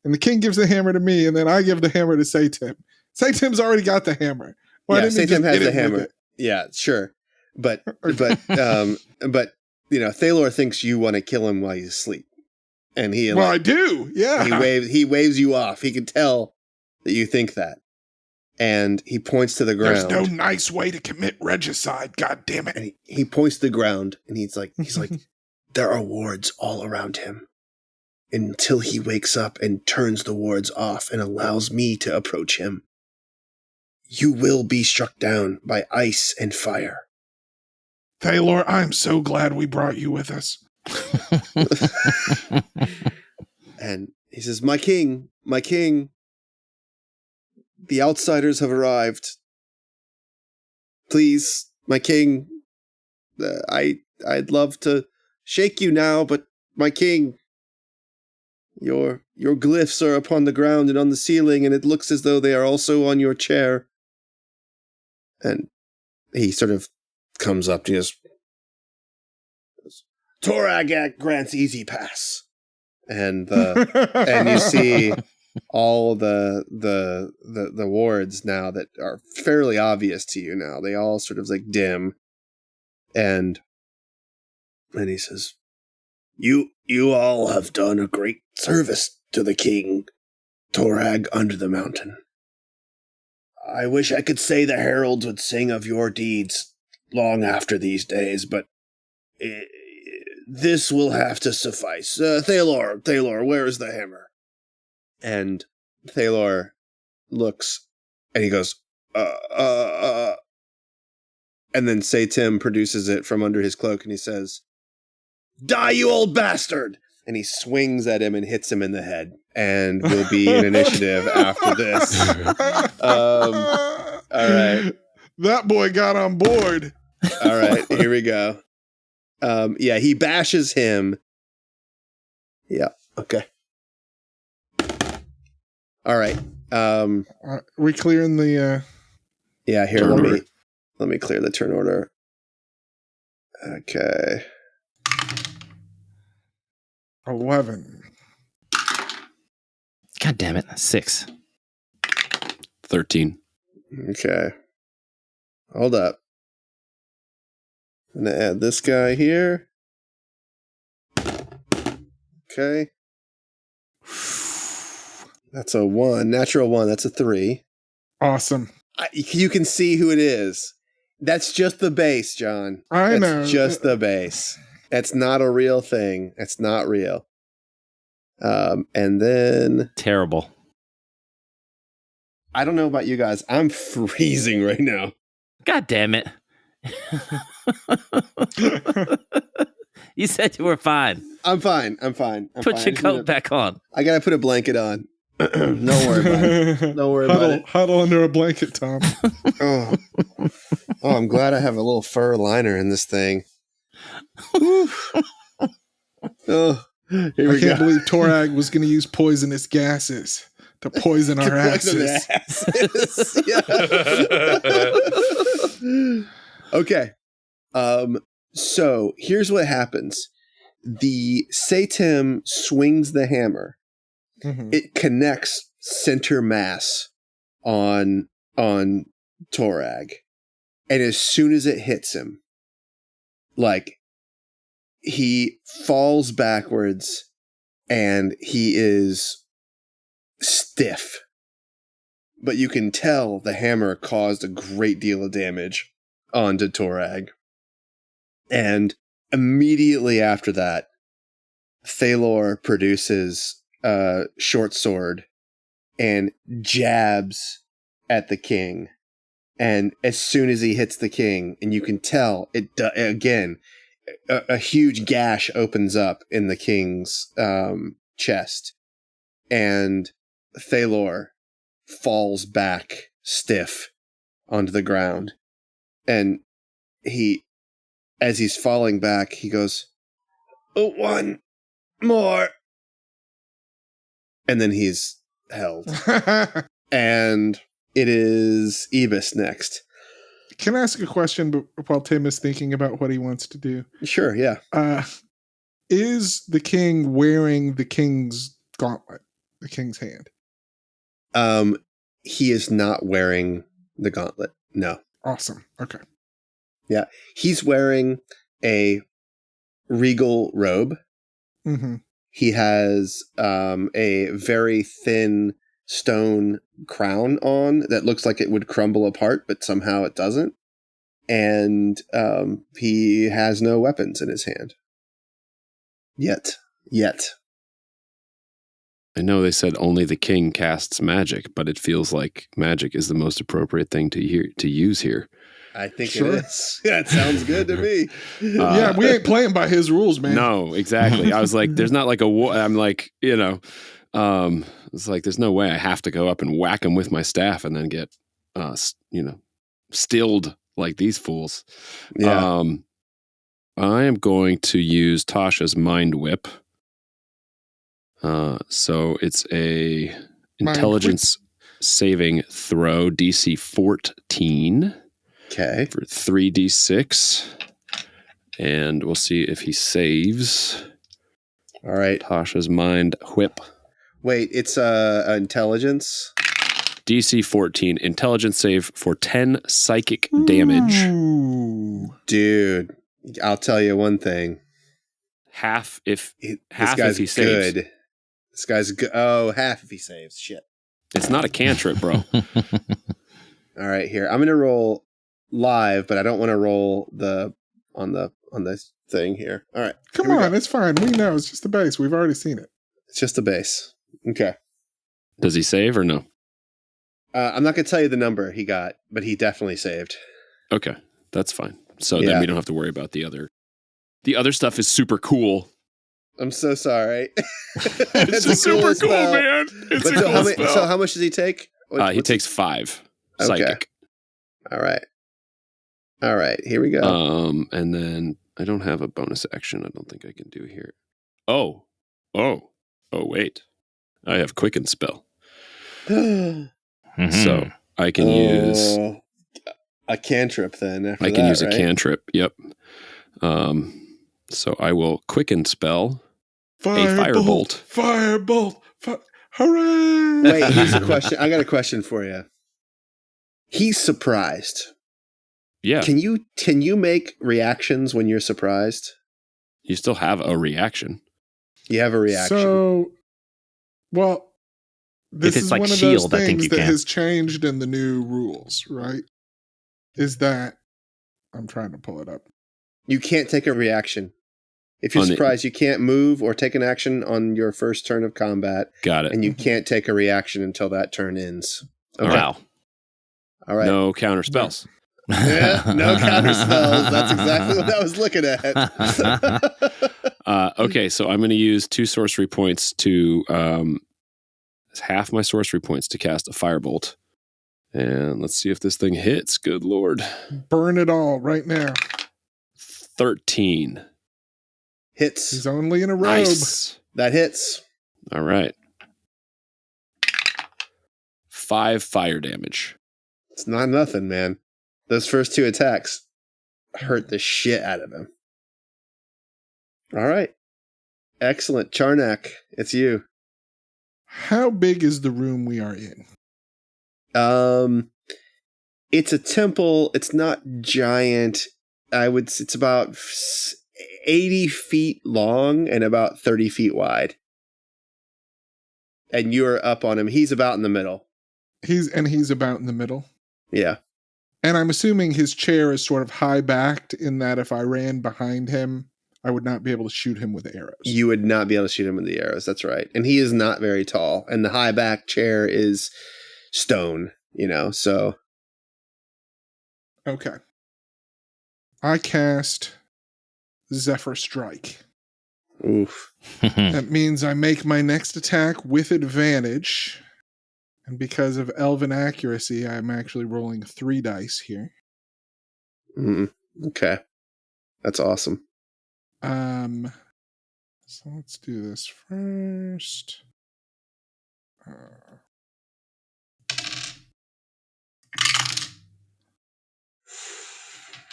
and the king gives the hammer to me and then I give the hammer to Satim? Satim's already got the hammer. Why didn't he just Satim has hit the him hammer. with it? Yeah, sure. But Thalor thinks you want to kill him while he's asleep. And I do. Yeah. He waves you off. He can tell that you think that. And he points to the ground. There's no nice way to commit regicide, God damn it. And he points to the ground and he's like, there are wards all around him until he wakes up and turns the wards off and allows me to approach him. You will be struck down by ice and fire. Thalor, I'm so glad we brought you with us. And he says, my king, the outsiders have arrived. Please, my king, I'd love to shake you now, but my king, your glyphs are upon the ground and on the ceiling, and it looks as though they are also on your chair. And he sort of comes up to us. Torag grants easy pass. And you see all the wards now that are fairly obvious to you now. They all sort of like dim. And he says, You all have done a great service to the king, Torag under the mountain. I wish I could say the heralds would sing of your deeds long after these days, but this will have to suffice. Thalor, where is the hammer? And Thalor looks, and he goes, and then Satim produces it from under his cloak, and he says, Die, you old bastard! And he swings at him and hits him in the head, and will be an initiative after this. All right. That boy got on board. All right, here we go. He bashes him. Yeah, okay. All right. We clearing the Yeah, here, turn order. let me clear the turn order. Okay. 11. God damn it. 6. 13. Okay. Hold up. I'm going to add this guy here. Okay. That's a 1. Natural 1. That's a 3. Awesome. You can see who it is. That's just the base, John. I know. That's just the base. That's not a real thing. That's not real. And then... Terrible. I don't know about you guys. I'm freezing right now. God damn it. You said you were fine. I'm fine. Put your coat back on. I gotta put a blanket on. Don't worry about it. Don't worry about it. Huddle under a blanket, Tom. Oh, I'm glad I have a little fur liner in this thing. Oh, here we I can't go. believe Torag was going to use poisonous gases to poison our Poison asses. Yeah. Okay. So here's what happens. The Satim swings the hammer. Mhm. It connects center mass on Torag. And as soon as it hits him, like, he falls backwards and he is stiff. But you can tell the hammer caused a great deal of damage onto Torag. And immediately after that, Thalor produces a short sword and jabs at the king. And as soon as he hits the king, and you can tell it again, a huge gash opens up in the king's chest, and Thalor falls back stiff onto the ground. And as he's falling back, he goes, "Oh, one more." And then he's held. And it is Eabis next. Can I ask a question while Tim is thinking about what he wants to do? Sure, yeah. Is the king wearing the king's gauntlet, the king's hand? He is not wearing the gauntlet. No. Awesome. Okay. Yeah. He's wearing a regal robe. Mm-hmm. He has a very thin stone crown on that looks like it would crumble apart, but somehow it doesn't. And he has no weapons in his hand. Yet. I know they said only the king casts magic, but it feels like magic is the most appropriate thing to use here. I think Sure. it is. Yeah, it sounds good to me. Yeah, we ain't playing by his rules, man. No, exactly. I was like, there's not like a war. I'm like, it's like, there's no way I have to go up and whack him with my staff and then get, stilled like these fools. Yeah. I am going to use Tasha's Mind Whip. So it's a intelligence saving throw, DC 14. Okay. For 3d6. And we'll see if he saves. All right. Tasha's Mind Whip. Wait, it's intelligence? DC 14. Intelligence save for 10 psychic damage. Ooh. Dude, I'll tell you one thing. Half if This half guy's if he saves. good. This guy's good. Oh, half if he saves. Shit. It's not a cantrip, bro. All right, here. I'm going to roll live, but I don't want to roll on this thing here. All right. Come here we on, go. it's fine. We know it's just the base. We've already seen it. It's just a base. Okay. Does he save or no? I'm not going to tell you the number he got, but he definitely saved. Okay, that's fine. So Yeah. then we don't have to worry about the other. The other stuff is super cool. I'm so sorry. It's a super cool cool, spell. man. It's But a cool spell. so how much does he take? He What's takes 5 Okay. psychic. All right. Here we go. And then I don't have a bonus action. I don't think I can do here. Oh, wait. I have quicken spell. So I can use a cantrip then. After I can that, use right? a cantrip. Yep. So I will quicken spell firebolt. Firebolt. Hooray! Wait, here's a question. I got a question for you. He's surprised. Yeah. Can you make reactions when you're surprised? You still have a reaction. You have a reaction. So, well, this it's is like one of shield, those I think things you that can. has changed in the new rules, right? Is that I'm trying to pull it up. You can't take a reaction. If you're On the- surprised, you can't move or take an action on your first turn of combat, Got it. and you can't take a reaction until that turn ends. All Okay. right. Wow. All right. No counter spells. Yeah, no counter spells. That's exactly what I was looking at. Okay, so I'm going to use 2 sorcery points to half my sorcery points to cast a firebolt. And let's see if this thing hits. Good Lord. Burn it all right now. 13. Hits. He's only in a robe. Nice. That hits. All right. 5 fire damage. It's not nothing, man. Those first 2 attacks hurt the shit out of him. All right. Excellent. Charnak, it's you. How big is the room we are in? It's a temple. It's not giant. It's about 80 feet long and about 30 feet wide. And you're up on him. He's about in the middle. He's about in the middle. Yeah. And I'm assuming his chair is sort of high backed in that if I ran behind him, I would not be able to shoot him with arrows. You would not be able to shoot him with the arrows. That's right. And he is not very tall. And the high back chair is stone, so. Okay. I cast Zephyr Strike. Oof. That means I make my next attack with advantage. And because of elven accuracy, I'm actually rolling 3 dice here. Okay. That's awesome. So let's do this first.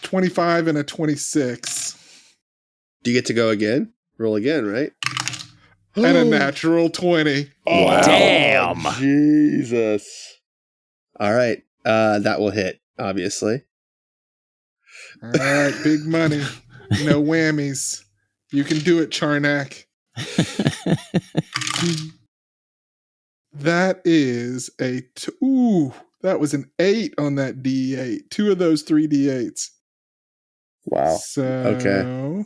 25 and a 26. Do you get to go again? Roll again, right? And a natural 20. Oh, Wow. Damn. Jesus. All right. That will hit, obviously. All right, big money. No whammies. You can do it, Charnak. That is that was an 8 on that D8. 2 of those 3 D8s. Wow. So, Okay.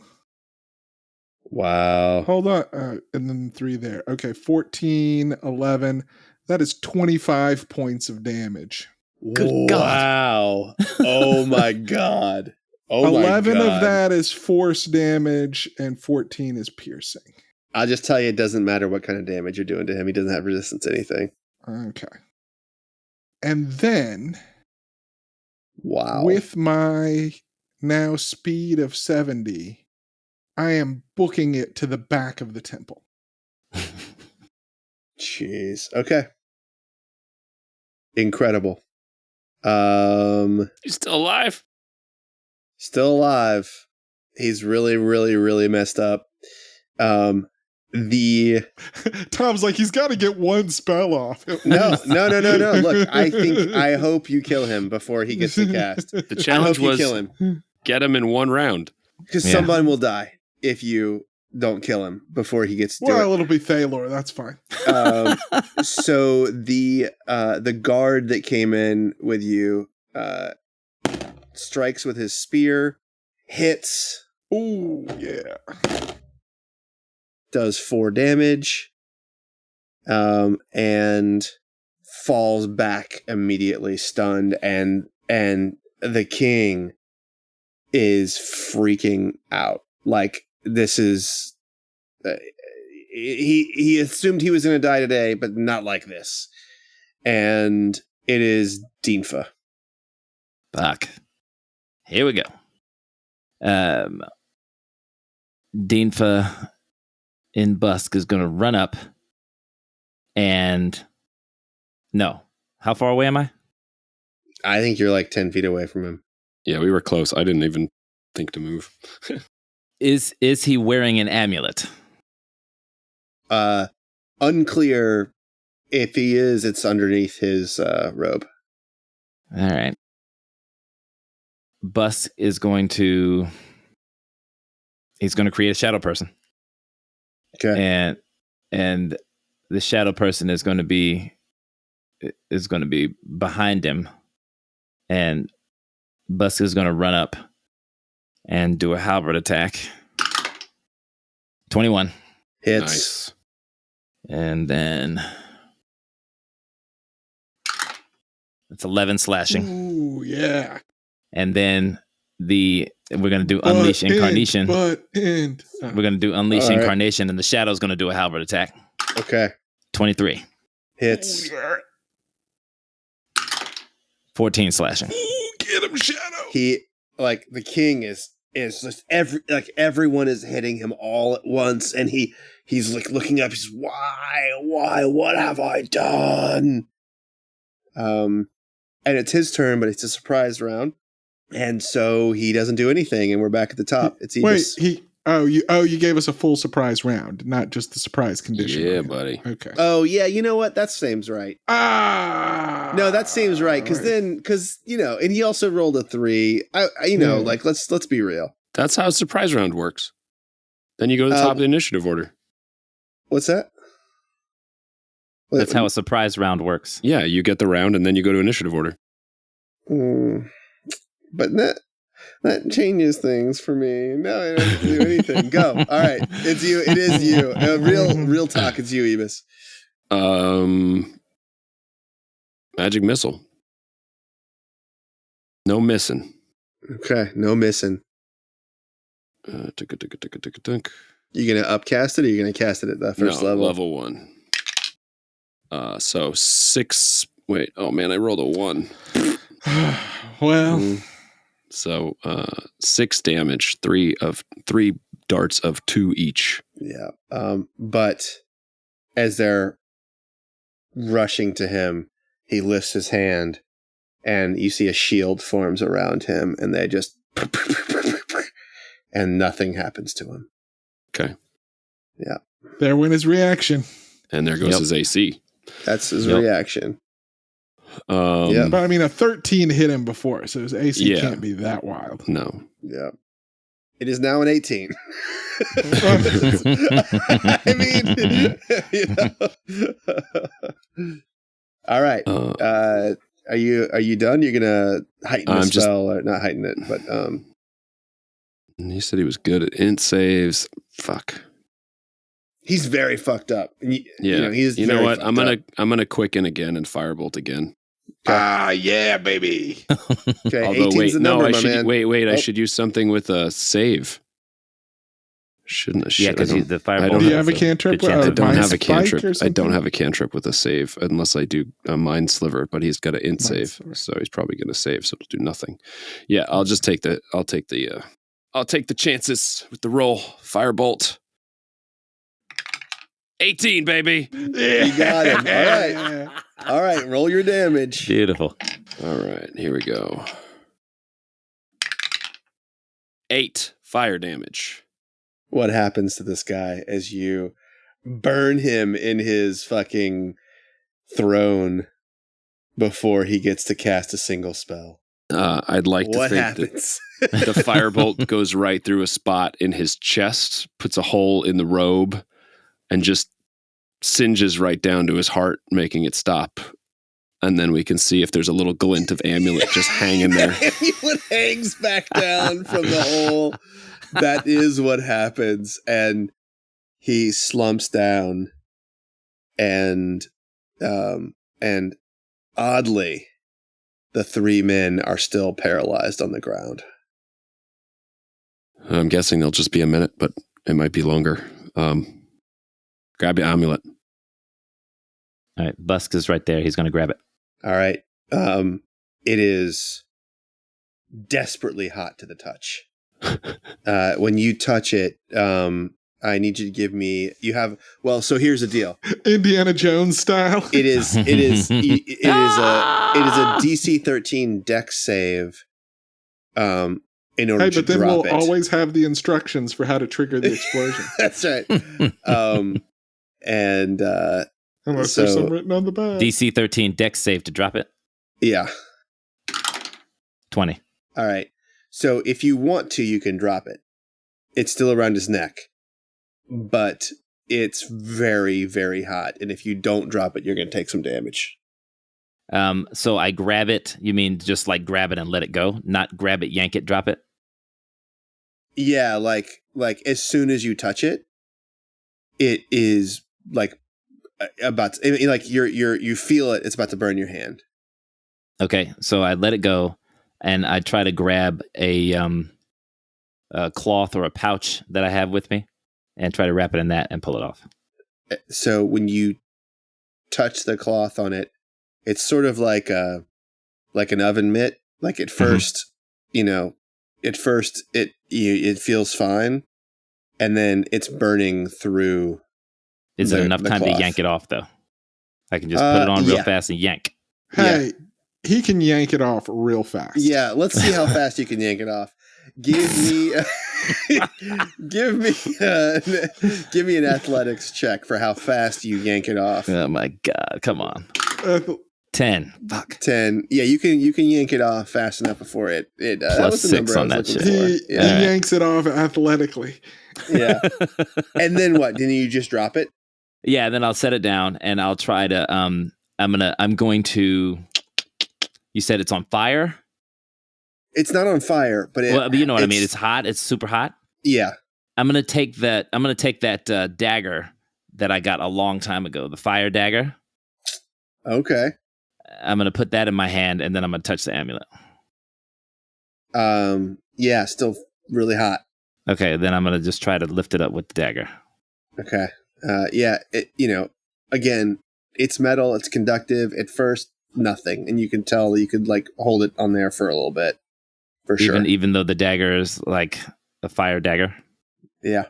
Wow. Hold on. And then 3 there. Okay, 14, 11. That is 25 points of damage. Good God. Wow. Oh my God. Oh 11 my God. of that is force damage and 14 is piercing. I'll just tell you, it doesn't matter what kind of damage you're doing to him. He doesn't have resistance to anything. Okay. And then, Wow. with my now speed of 70, I am booking it to the back of the temple. Jeez. Okay. Incredible. He's still alive. Still alive. He's really, really, really messed up. The Tom's like, he's got to get one spell off. no. Look, I hope you kill him before he gets the cast. The challenge was kill him get him in one round. because someone will die if you don't kill him before he gets to Well, it. it'll be Thaylor. That's fine. So the guard that came in with you strikes with his spear, hits. Ooh, yeah. Does 4 damage, and falls back immediately, stunned, and the king is freaking out. Like, this is he assumed he was going to die today, but not like this. And it is Dinfa. Fuck. Here we go. Dinfa in Busk is going to run up and... No. How far away am I? I think you're like 10 feet away from him. Yeah, we were close. I didn't even think to move. Is he wearing an amulet? Unclear. If he is, it's underneath his robe. All right. Busk is going to... He's going to create a shadow person. Okay. And the shadow person is going to be behind him, and Busk is going to run up and do a halberd attack. 21 Hits. Nice. And then it's 11 slashing. Ooh, yeah. And then we're going to do Unleash Incarnation. We're going to do Unleash Incarnation, and the Shadow's going to do a halberd attack. Okay. 23. Hits. 14 slashing. Ooh, get him, Shadow. He, like, the king is just everyone is hitting him all at once, and he's like looking up. He's why, what have I done? And it's his turn, but it's a surprise round. And so he doesn't do anything, and we're back at the top. It's Eabis. Wait, you gave us a full surprise round, not just the surprise condition. Yeah, round. buddy. Okay. Oh yeah, you know what? That seems right. No, that seems right because and he also rolled a 3. Let's be real. That's how a surprise round works. Then you go to the top of the initiative order. What's that? That's how a surprise round works. Yeah, you get the round, and then you go to initiative order. But that changes things for me. No, I don't have to do anything. Go. All right. It's you. It is you. Real talk. It's you, Eabis. Magic missile. No missing. Okay. No missing. You gonna upcast it, or you gonna cast it at the first level? Level 1. So 6. Wait, oh man, I rolled a 1. Well, so 6 damage, 3 darts of 2 each. Yeah. But as they're rushing to him, he lifts his hand, and you see a shield forms around him, and they just and nothing happens to him. Okay. Yeah. there went his reaction. And there goes his AC. That's his reaction. Yeah. But I mean, a 13 hit him before, so his AC Yeah. can't be that wild. No. Yeah. It is now an 18. I mean, you know. All right. Are you done? You're gonna heighten the spell, or not heighten it, but he said he was good at int saves. Fuck. He's very fucked up. Yeah. You know what? I'm gonna quicken again and firebolt again. Okay. Yeah, baby. Okay. Although 18's wait, the no, number, I my should man. wait. Oh. I should use something with a save. Shouldn't I? Yeah, because the fireball. Do you have a cantrip? I don't Mind have a Spike cantrip. or I don't something? have a cantrip with a save unless I do a mind sliver, but he's got an int Mind save, sliver. so he's probably going to save, so it'll do nothing. Yeah, I'll take the chances with the roll. Firebolt. 18, baby. Yeah. You got him. All right. All right. Roll your damage. Beautiful. All right, here we go. 8 fire damage. What happens to this guy as you burn him in his fucking throne before he gets to cast a single spell? I'd like to What think happens? that the firebolt goes right through a spot in his chest, puts a hole in the robe, and just singes right down to his heart, making it stop. And then we can see if there's a little glint of amulet just hanging there. Amulet hangs back down from the hole. That is what happens. And he slumps down, and oddly, the 3 men are still paralyzed on the ground. I'm guessing they'll just be a minute, but it might be longer. Grab the amulet. All right, Busk is right there. He's going to grab it. All right. It is desperately hot to the touch. When you touch it, I need you to give me. So here's the deal. Indiana Jones style. It is a DC 13 Dex save. In order to But then drop we'll it. always have the instructions for how to trigger the explosion. That's right. Unless So- there's some written on the back. DC 13 Dex save to drop it. Yeah. 20. All right. So if you want to, you can drop it. It's still around his neck, but it's very, very hot. And if you don't drop it, you're going to take some damage. So I grab it. You mean just like grab it and let it go? Not grab it, yank it, drop it? Yeah, like as soon as you touch it, it is like about to, like you feel it. It's about to burn your hand. Okay, so I let it go, and I try to grab a cloth or a pouch that I have with me, and try to wrap it in that and pull it off. So when you touch the cloth on it, it's sort of like an oven mitt. Like at first, it feels fine, and then it's burning through. Is there enough the time cloth. to yank it off, though? I can just put it on real yeah. fast and yank. Hey, he can yank it off real fast. Yeah, let's see how fast you can yank it off. Give me give me an athletics check for how fast you yank it off. Oh my god! Come on, 10. Fuck. 10. Yeah, you can yank it off fast enough before it. That Plus was the 6 number I on was that looking shit. for. He Yeah. yanks it off athletically. Yeah. And then what? Didn't you just drop it? Yeah, then I'll set it down and I'll try to. I'm going to. You said it's on fire. It's not on fire, but Well, you know what I mean. It's hot. It's super hot. Yeah. I'm gonna take that. I'm gonna take that dagger that I got a long time ago, the fire dagger. Okay. I'm gonna put that in my hand, and then I'm gonna touch the amulet. Yeah, still really hot. Okay, then I'm gonna just try to lift it up with the dagger. Okay. Yeah. Again, it's metal. It's conductive. At first, nothing, and you can tell you could like hold it on there for a little bit, for sure. Even though the dagger is like a fire dagger. Yeah.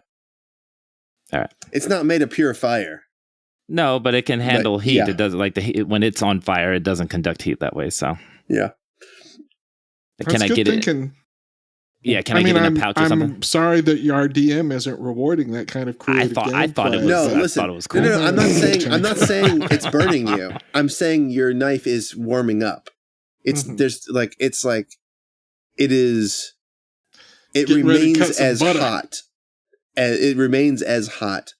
All right. It's not made of pure fire. No, but it can handle heat. yeah. It doesn't like the heat, when it's on fire. It doesn't conduct heat that way. So Yeah. can I get thinking. it? Yeah, can I get it in a pouch or something? I'm sorry that your RDM isn't rewarding that kind of creative I thought it gameplay. was. No, I listen. thought it was cool. No. I'm not saying it's burning you. I'm saying your knife is warming up. It's Mhm. it Getting ready to remains cut some as butter. hot. It remains as hot,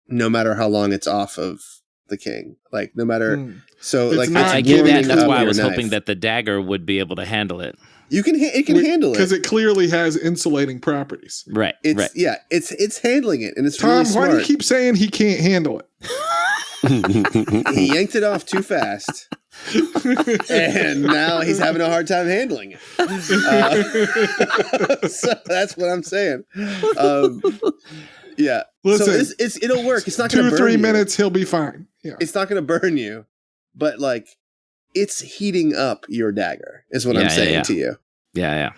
no matter how long it's off of the king. Like no matter. Mm. So It's like not it's I get that. warming That's up why I your was knife. hoping that the dagger would be able to handle it. It can handle Because it. it clearly has insulating properties. Right. It's right. yeah. It's handling it, and it's Tom, really why smart. do you keep saying he can't handle it? He yanked it off too fast, and now he's having a hard time handling it. So that's what I'm saying. Yeah. Listen, so it'll work. It's not 2 going or to burn 3 you. minutes, he'll be fine. Yeah. It's not going to burn you, but like it's heating up your dagger. Is what I'm saying to you. Yeah.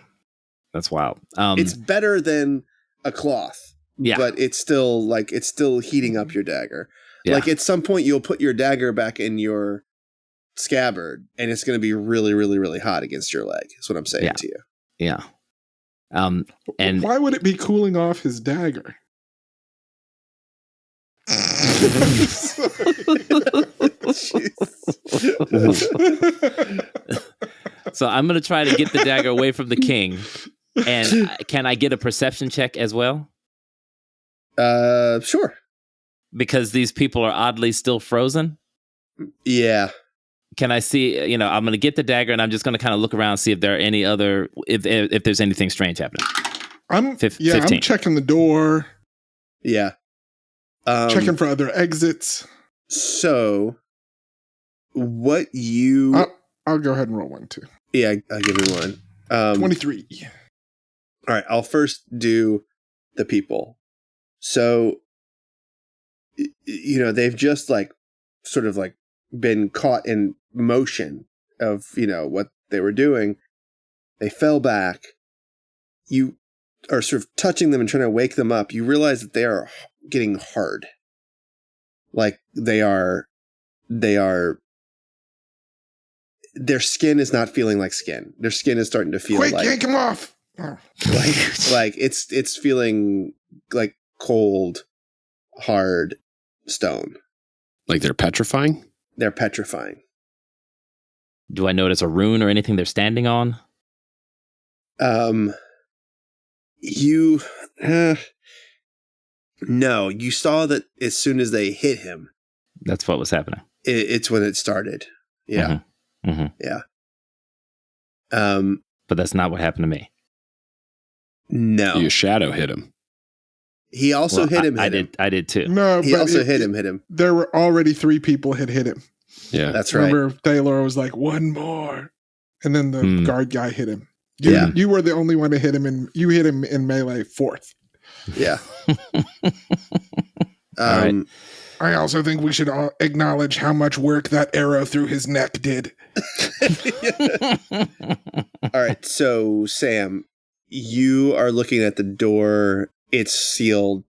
That's wild. It's better than a cloth. Yeah. But it's still heating up your dagger. Yeah. Like at some point you'll put your dagger back in your scabbard and it's going to be really, really, really hot against your leg. Is what I'm saying to you. Yeah. And why would it be cooling off his dagger? so I'm going to try to get the dagger away from the king. And can I get a perception check as well? Sure. Because these people are oddly still frozen? Yeah. Can I see, I'm going to get the dagger and I'm just going to kind of look around and see if there are any other, if there's anything strange happening. I'm 15. I'm checking the door, Yeah. checking for other exits. So what you... I'll go ahead and roll one too. Yeah, I'll give you one. 23. All right, I'll first do the people. So, they've just like sort of like been caught in motion of, what they were doing. They fell back. You are sort of touching them and trying to wake them up. You realize that they are getting hard. Like their skin is not feeling like skin. Their skin is starting to feel Quick, like yank him off. Oh. like it's feeling like cold, hard stone. Like they're petrifying? They're petrifying. Do I notice a rune or anything they're standing on? No, you saw that as soon as they hit him. That's what was happening. It's when it started. Yeah. Mm-hmm. Yeah. But that's not what happened to me. No. Your shadow hit him. He also hit him. I did too. No, He but also hit him. There were already 3 people had hit him. Yeah. That's right. Remember, Taylor was like, one more. And then the guard guy hit him. You were the only one to hit him, and you hit him in melee 4th. Yeah. All right. I also think we should all acknowledge how much work that arrow through his neck did. All right. So, Sam, you are looking at the door. It's sealed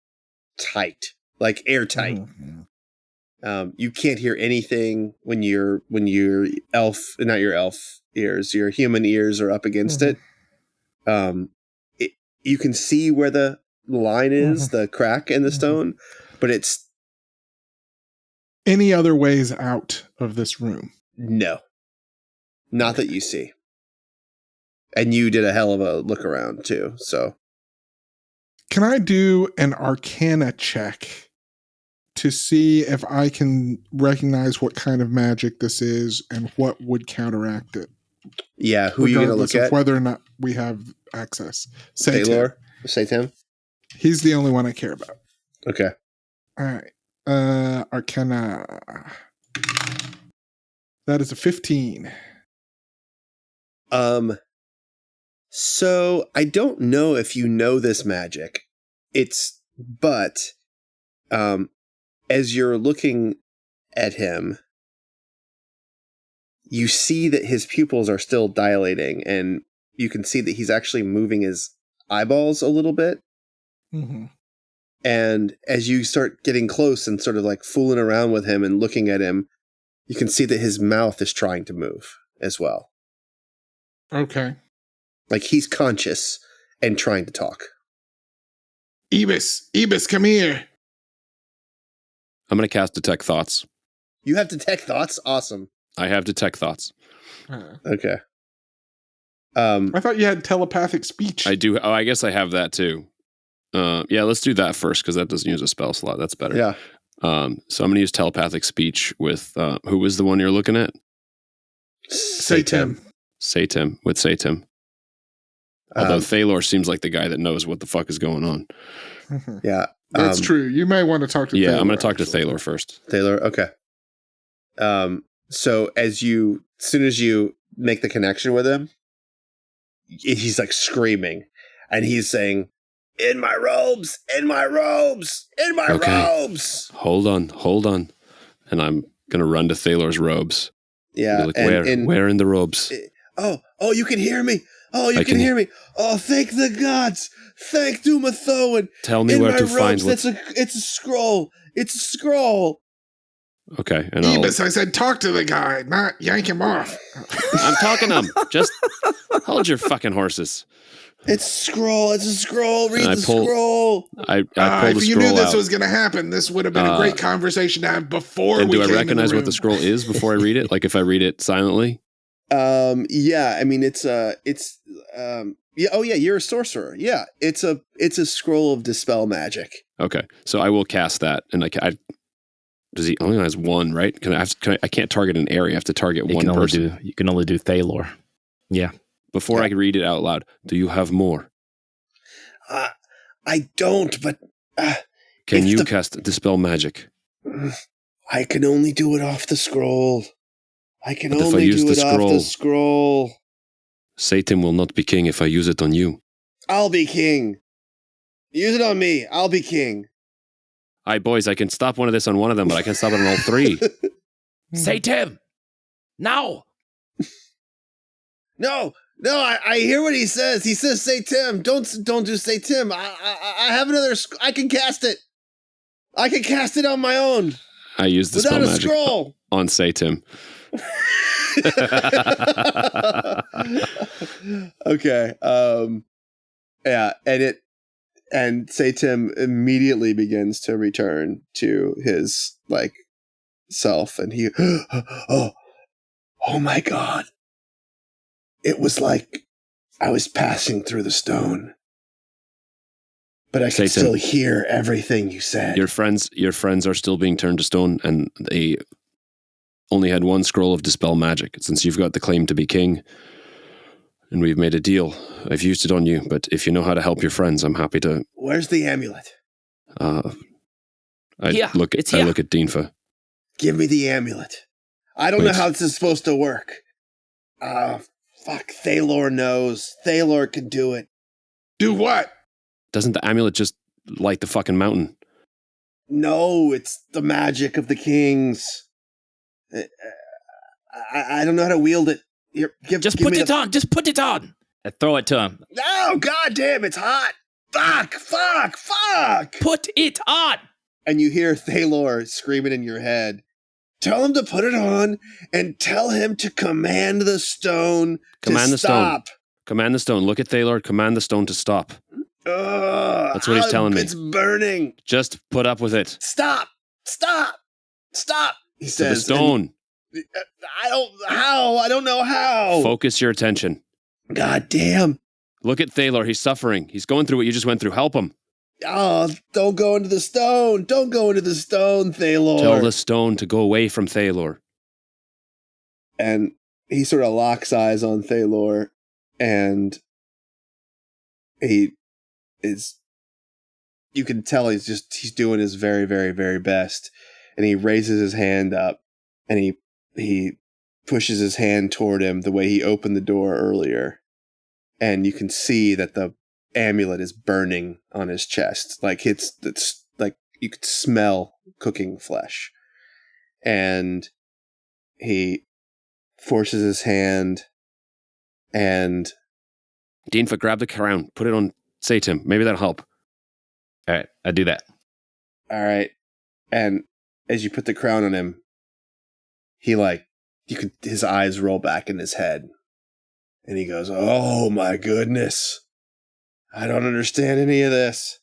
tight, like airtight. Mm-hmm. You can't hear anything when your not your elf ears, your human ears are up against it. You can see where the line is, the crack in the stone, but it's any other ways out of this room? No, not that you see. And you did a hell of a look around too. So, can I do an Arcana check to see if I can recognize what kind of magic this is and what would counteract it? Yeah, who are you going to look at? Whether or not we have access. Say Taylor? Say Tim? He's the only one I care about. Okay. All right. Arcana. That is a 15. So I don't know if you know this magic. But as you're looking at him, you see that his pupils are still dilating, and you can see that he's actually moving his eyeballs a little bit. Mm-hmm. And as you start getting close and sort of like fooling around with him and looking at him, you can see that his mouth is trying to move as well. Okay. Like he's conscious and trying to talk. Eabis, come here. I'm going to cast Detect Thoughts. You have detect thoughts? Awesome. I have Detect Thoughts. Okay. I thought you had telepathic speech. I do. Oh, I guess I have that too. Yeah, let's do that first because that doesn't use a spell slot. That's better. Yeah. So I'm going to use telepathic speech with who was the one you're looking at? Say Tim. With Say Tim. Although Thaylor seems like the guy that knows what the fuck is going on. Yeah. That's true. You may want to talk to Yeah, Thaylor, I'm going to talk to actually. Thaylor first. Thaylor, okay. So as soon as you make the connection with him, he's like screaming, and he's saying, "In my robes, in my robes, in my robes." Hold on. And I'm going to run to Thaylor's robes. Yeah. Be like, where in the robes? Oh, you can hear me. Oh, you can hear me. Oh, thank the gods. Thank Dumathoan. Tell me in where my to robes, find what. It's a scroll. It's a scroll. Okay. And Eabis, I said talk to the guy, not yank him off. I'm talking to him. Just hold your fucking horses. It's a scroll. It's a scroll. Read And I the pull- scroll. I pulled the If you scroll knew this out. was going to happen, this would have been a great conversation to have before And we do I came in recognize the what the room. scroll is before I read it? Like if I read it silently? Yeah, I mean, yeah, oh yeah, you're a sorcerer. Yeah, it's a scroll of dispel magic. Okay. So I will cast that. And does he only has one, right? I can't target an area. I have to target one person. You can only do Thaylor. Yeah. Before I can read it out loud, do you have more? I don't, but Can you cast Dispel Magic? I can only do it off the scroll. I can But if I only use do the it off the scroll. Satan will not be king if I use it on you. I'll be king. Use it on me. I'll be king. Aye, boys, I can stop one of this on one of them, but I can't stop it on all three. Say Tim. Now. No, I hear what he says. He says, "Say Tim." Don't do Say Tim. I have another. I can cast it. I can cast it on my own I use Dispel without a Magic scroll. on Satan. Okay. Yeah, and Say Tim immediately begins to return to his like self, and he, oh my God. It was like I was passing through the stone, but I Satan, could still hear everything you said. Your friends are still being turned to stone, and they only had one scroll of Dispel Magic. Since you've got the claim to be king, and we've made a deal, I've used it on you, but if you know how to help your friends, I'm happy to... Where's the amulet? I Here, look at it's here. Dinfa. Give me the amulet. I don't know how this is supposed to work. Fuck, Thaylor knows. Thaylor can do it. Do what? Doesn't the amulet just light the fucking mountain? No, it's the magic of the kings. I don't know how to wield it. Here, Just put it on. Just put it on. And throw it to him. No, goddamn, it's hot. Fuck. Put it on. And you hear Thaylor screaming in your head. Tell him to put it on and tell him to command the stone to stop. Command the stone. Look at Thaylor. Command the stone to stop. That's what he's telling me. It's burning. Just put up with it. Stop. He To says. the stone. I don't know how. Focus your attention. God damn. Look at Thaylor. He's suffering. He's going through what you just went through. Help him. Oh, don't go into the stone. Don't go into the stone, Thaylor. Tell the stone to go away from Thaylor. And he sort of locks eyes on Thaylor, and he is, you can tell he's doing his very, very, very best. And he raises his hand up, and he pushes his hand toward him the way he opened the door earlier. and you can see that the amulet is burning on his chest. Like it's like you could smell cooking flesh. And he forces his hand and Dinfa, grab the crown, put it on Satan. Maybe that'll help. All right, I do that. all right. And as you put the crown on him, his eyes roll back in his head. And he goes, "Oh my goodness. I don't understand any of this.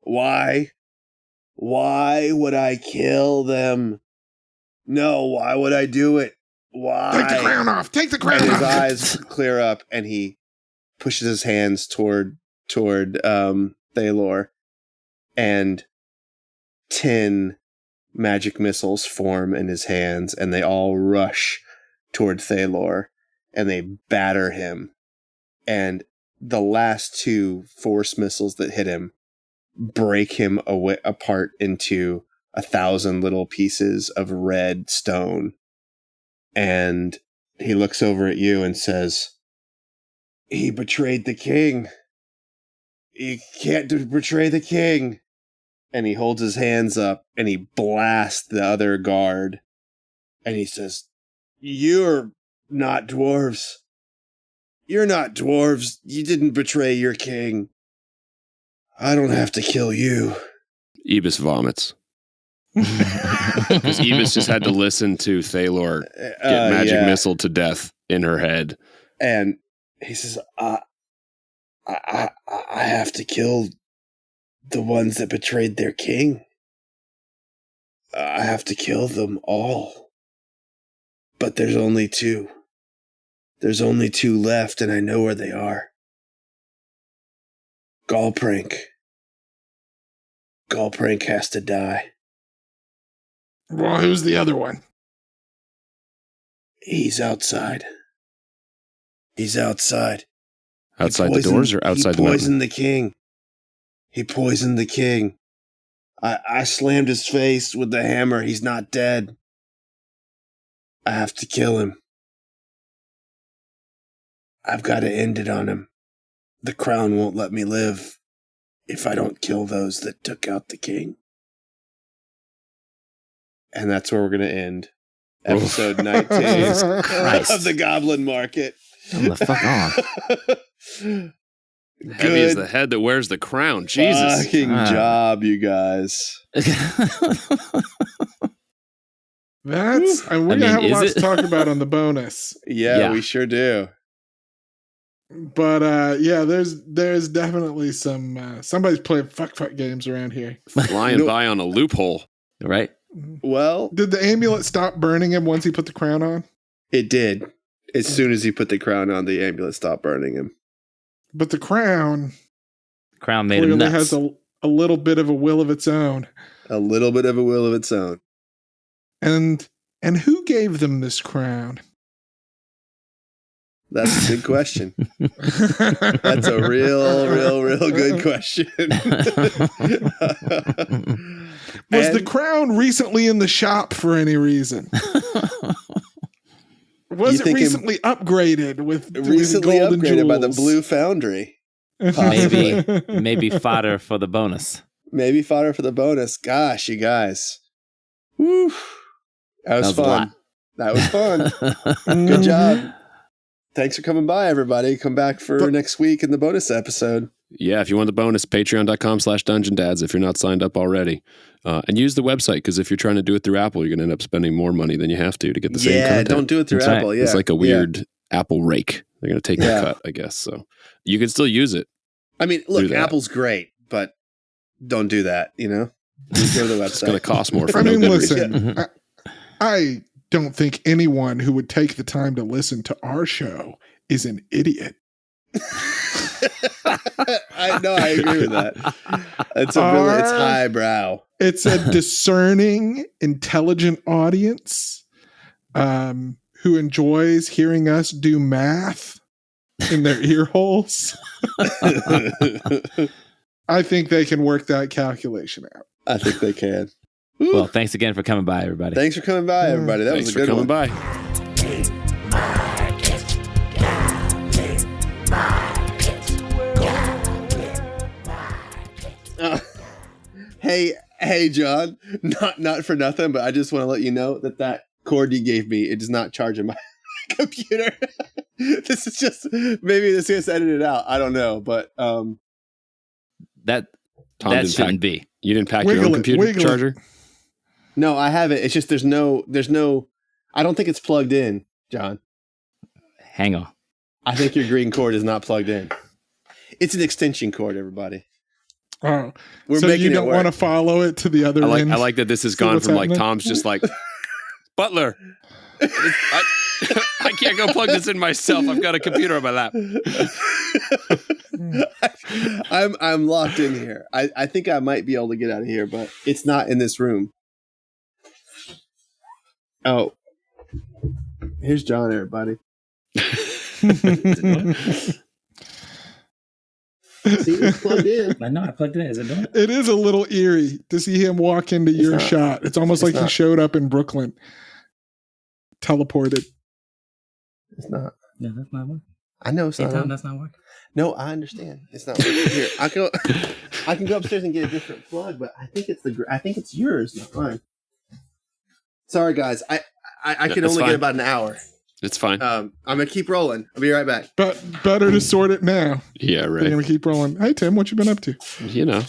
Why? Why would I kill them? No, why would I do it? Why?" Take the crown off. Take the crown And off. his eyes clear up, and he pushes his hands toward Thalor, and 10 magic missiles form in his hands, and they all rush toward Thalor, and they batter him. And the last 2 force missiles that hit him break him apart into 1,000 little pieces of red stone. And he looks over at you and says, "He betrayed the king. You can't betray the king." And he holds his hands up and he blasts the other guard. And he says, "You're not dwarves. You're not dwarves. You didn't betray your king. I don't have to kill you." Eabis vomits. Because Eabis just had to listen to Thalor get magic missile to death in her head. And he says, I have to kill the ones that betrayed their king. I have to kill them all. But there's only 2. There's only 2 left, and I know where they are. Gallprank. Gallprank has to die. Well, who's the other one? He's outside. He's outside. Outside the doors or outside the mountain? He poisoned the king. He poisoned the king. I slammed his face with the hammer. He's not dead. I have to kill him. I've got to end it on him. The crown won't let me live if I don't kill those that took out the king. And that's where we're going to end episode 19 of the Goblin Market. Come the fuck on. Heavy is the head that wears the crown. Jesus. Fucking job, you guys. That's, and we're going to have a lot to talk about on the bonus. Yeah, we sure do. But there's definitely some somebody's playing fuck games around here. Flying by on a loophole. Right? Well, did the amulet stop burning him once he put the crown on? It did. As soon as he put the crown on, the amulet stopped burning him. But the crown made him nuts. Has a little bit of a will of its own. A little bit of a will of its own. And who gave them this crown? That's a good question. That's a real good question. Was the crown recently in the shop for any reason? Was it recently upgraded with golden jewels? By the Blue Foundry? Maybe fodder for the bonus. Maybe fodder for the bonus. Gosh, you guys. Woo. That was fun. That was fun. Good job. Thanks for coming by, everybody. Come back for next week in the bonus episode. Yeah, if you want the bonus, patreon.com/dungeondads if you're not signed up already. And use the website, because if you're trying to do it through Apple, you're going to end up spending more money than you have to get the same content. Yeah, don't do it through Apple. Right. Yeah, it's like a weird Apple rake. They're going to take the cut, I guess. So you can still use it. I mean, look, Apple's great, but don't do that, Just go to the website. It's going to cost more for listen, I don't think anyone who would take the time to listen to our show is an idiot. I agree with that. It's highbrow. It's a discerning, intelligent audience who enjoys hearing us do math in their ear holes. I think they can work that calculation out. I think they can. Well, thanks again for coming by, everybody. Thanks for coming by, everybody. That was a good one. Thanks for coming by. Hey, John. Not for nothing, but I just want to let you know that cord you gave me, it does not charge in my computer. This is just, maybe this gets edited out. I don't know, but That Tom that didn't shouldn't pack, be. You didn't pack your own computer charger? no, I have it. It's just there's no. I don't think it's plugged in, John. Hang on. I think your green cord is not plugged in. It's an extension cord, everybody. Oh, We're so making you it don't work. want to follow it to the other end? I like that this has See gone what's from like happening? Tom's just like, Butler, I can't go plug this in myself. I've got a computer on my lap. I'm locked in here. I think I might be able to get out of here, but it's not in this room. Oh, here's John, everybody. See, it's plugged in. I know, I plugged it in. Is it doing it? It is a little eerie to see him walk into your not. shot. It's almost It's like he not. showed up in Brooklyn, teleported. It's not. No, that's not working. I know it's Hey, not. Tom, that's not working. No, I understand. It's not working. Here. I can go upstairs and get a different plug, but I think it's yours, not mine. Sorry, guys. I can That's only fine. get about an hour. It's fine. I'm gonna keep rolling. I'll be right back. But better to sort it now. Yeah, They're right. going to keep rolling. Hey, Tim, what you been up to? You know,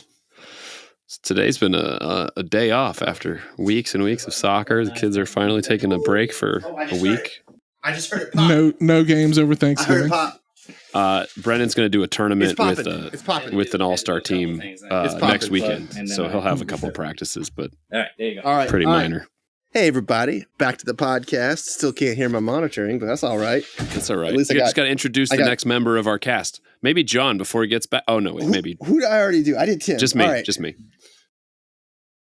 today's been a day off after weeks and weeks of soccer. The kids are finally taking a break for a week. I just heard it pop. No games over I heard Thanksgiving. it pop. Brendan's going to do a tournament It's popping. with It's popping. with an all-star team popping. next weekend. And then So I- he'll have a couple practices, but All right, there you go. All right. pretty all right. minor. Hey, everybody. Back to the podcast. Still can't hear my monitoring, but that's all right. That's all right. At least We I just got- got to introduce I the got- next member of our cast. Maybe John before he gets back. Oh no, wait, maybe Who did I already do? I did Tim. just me. All right. Just me.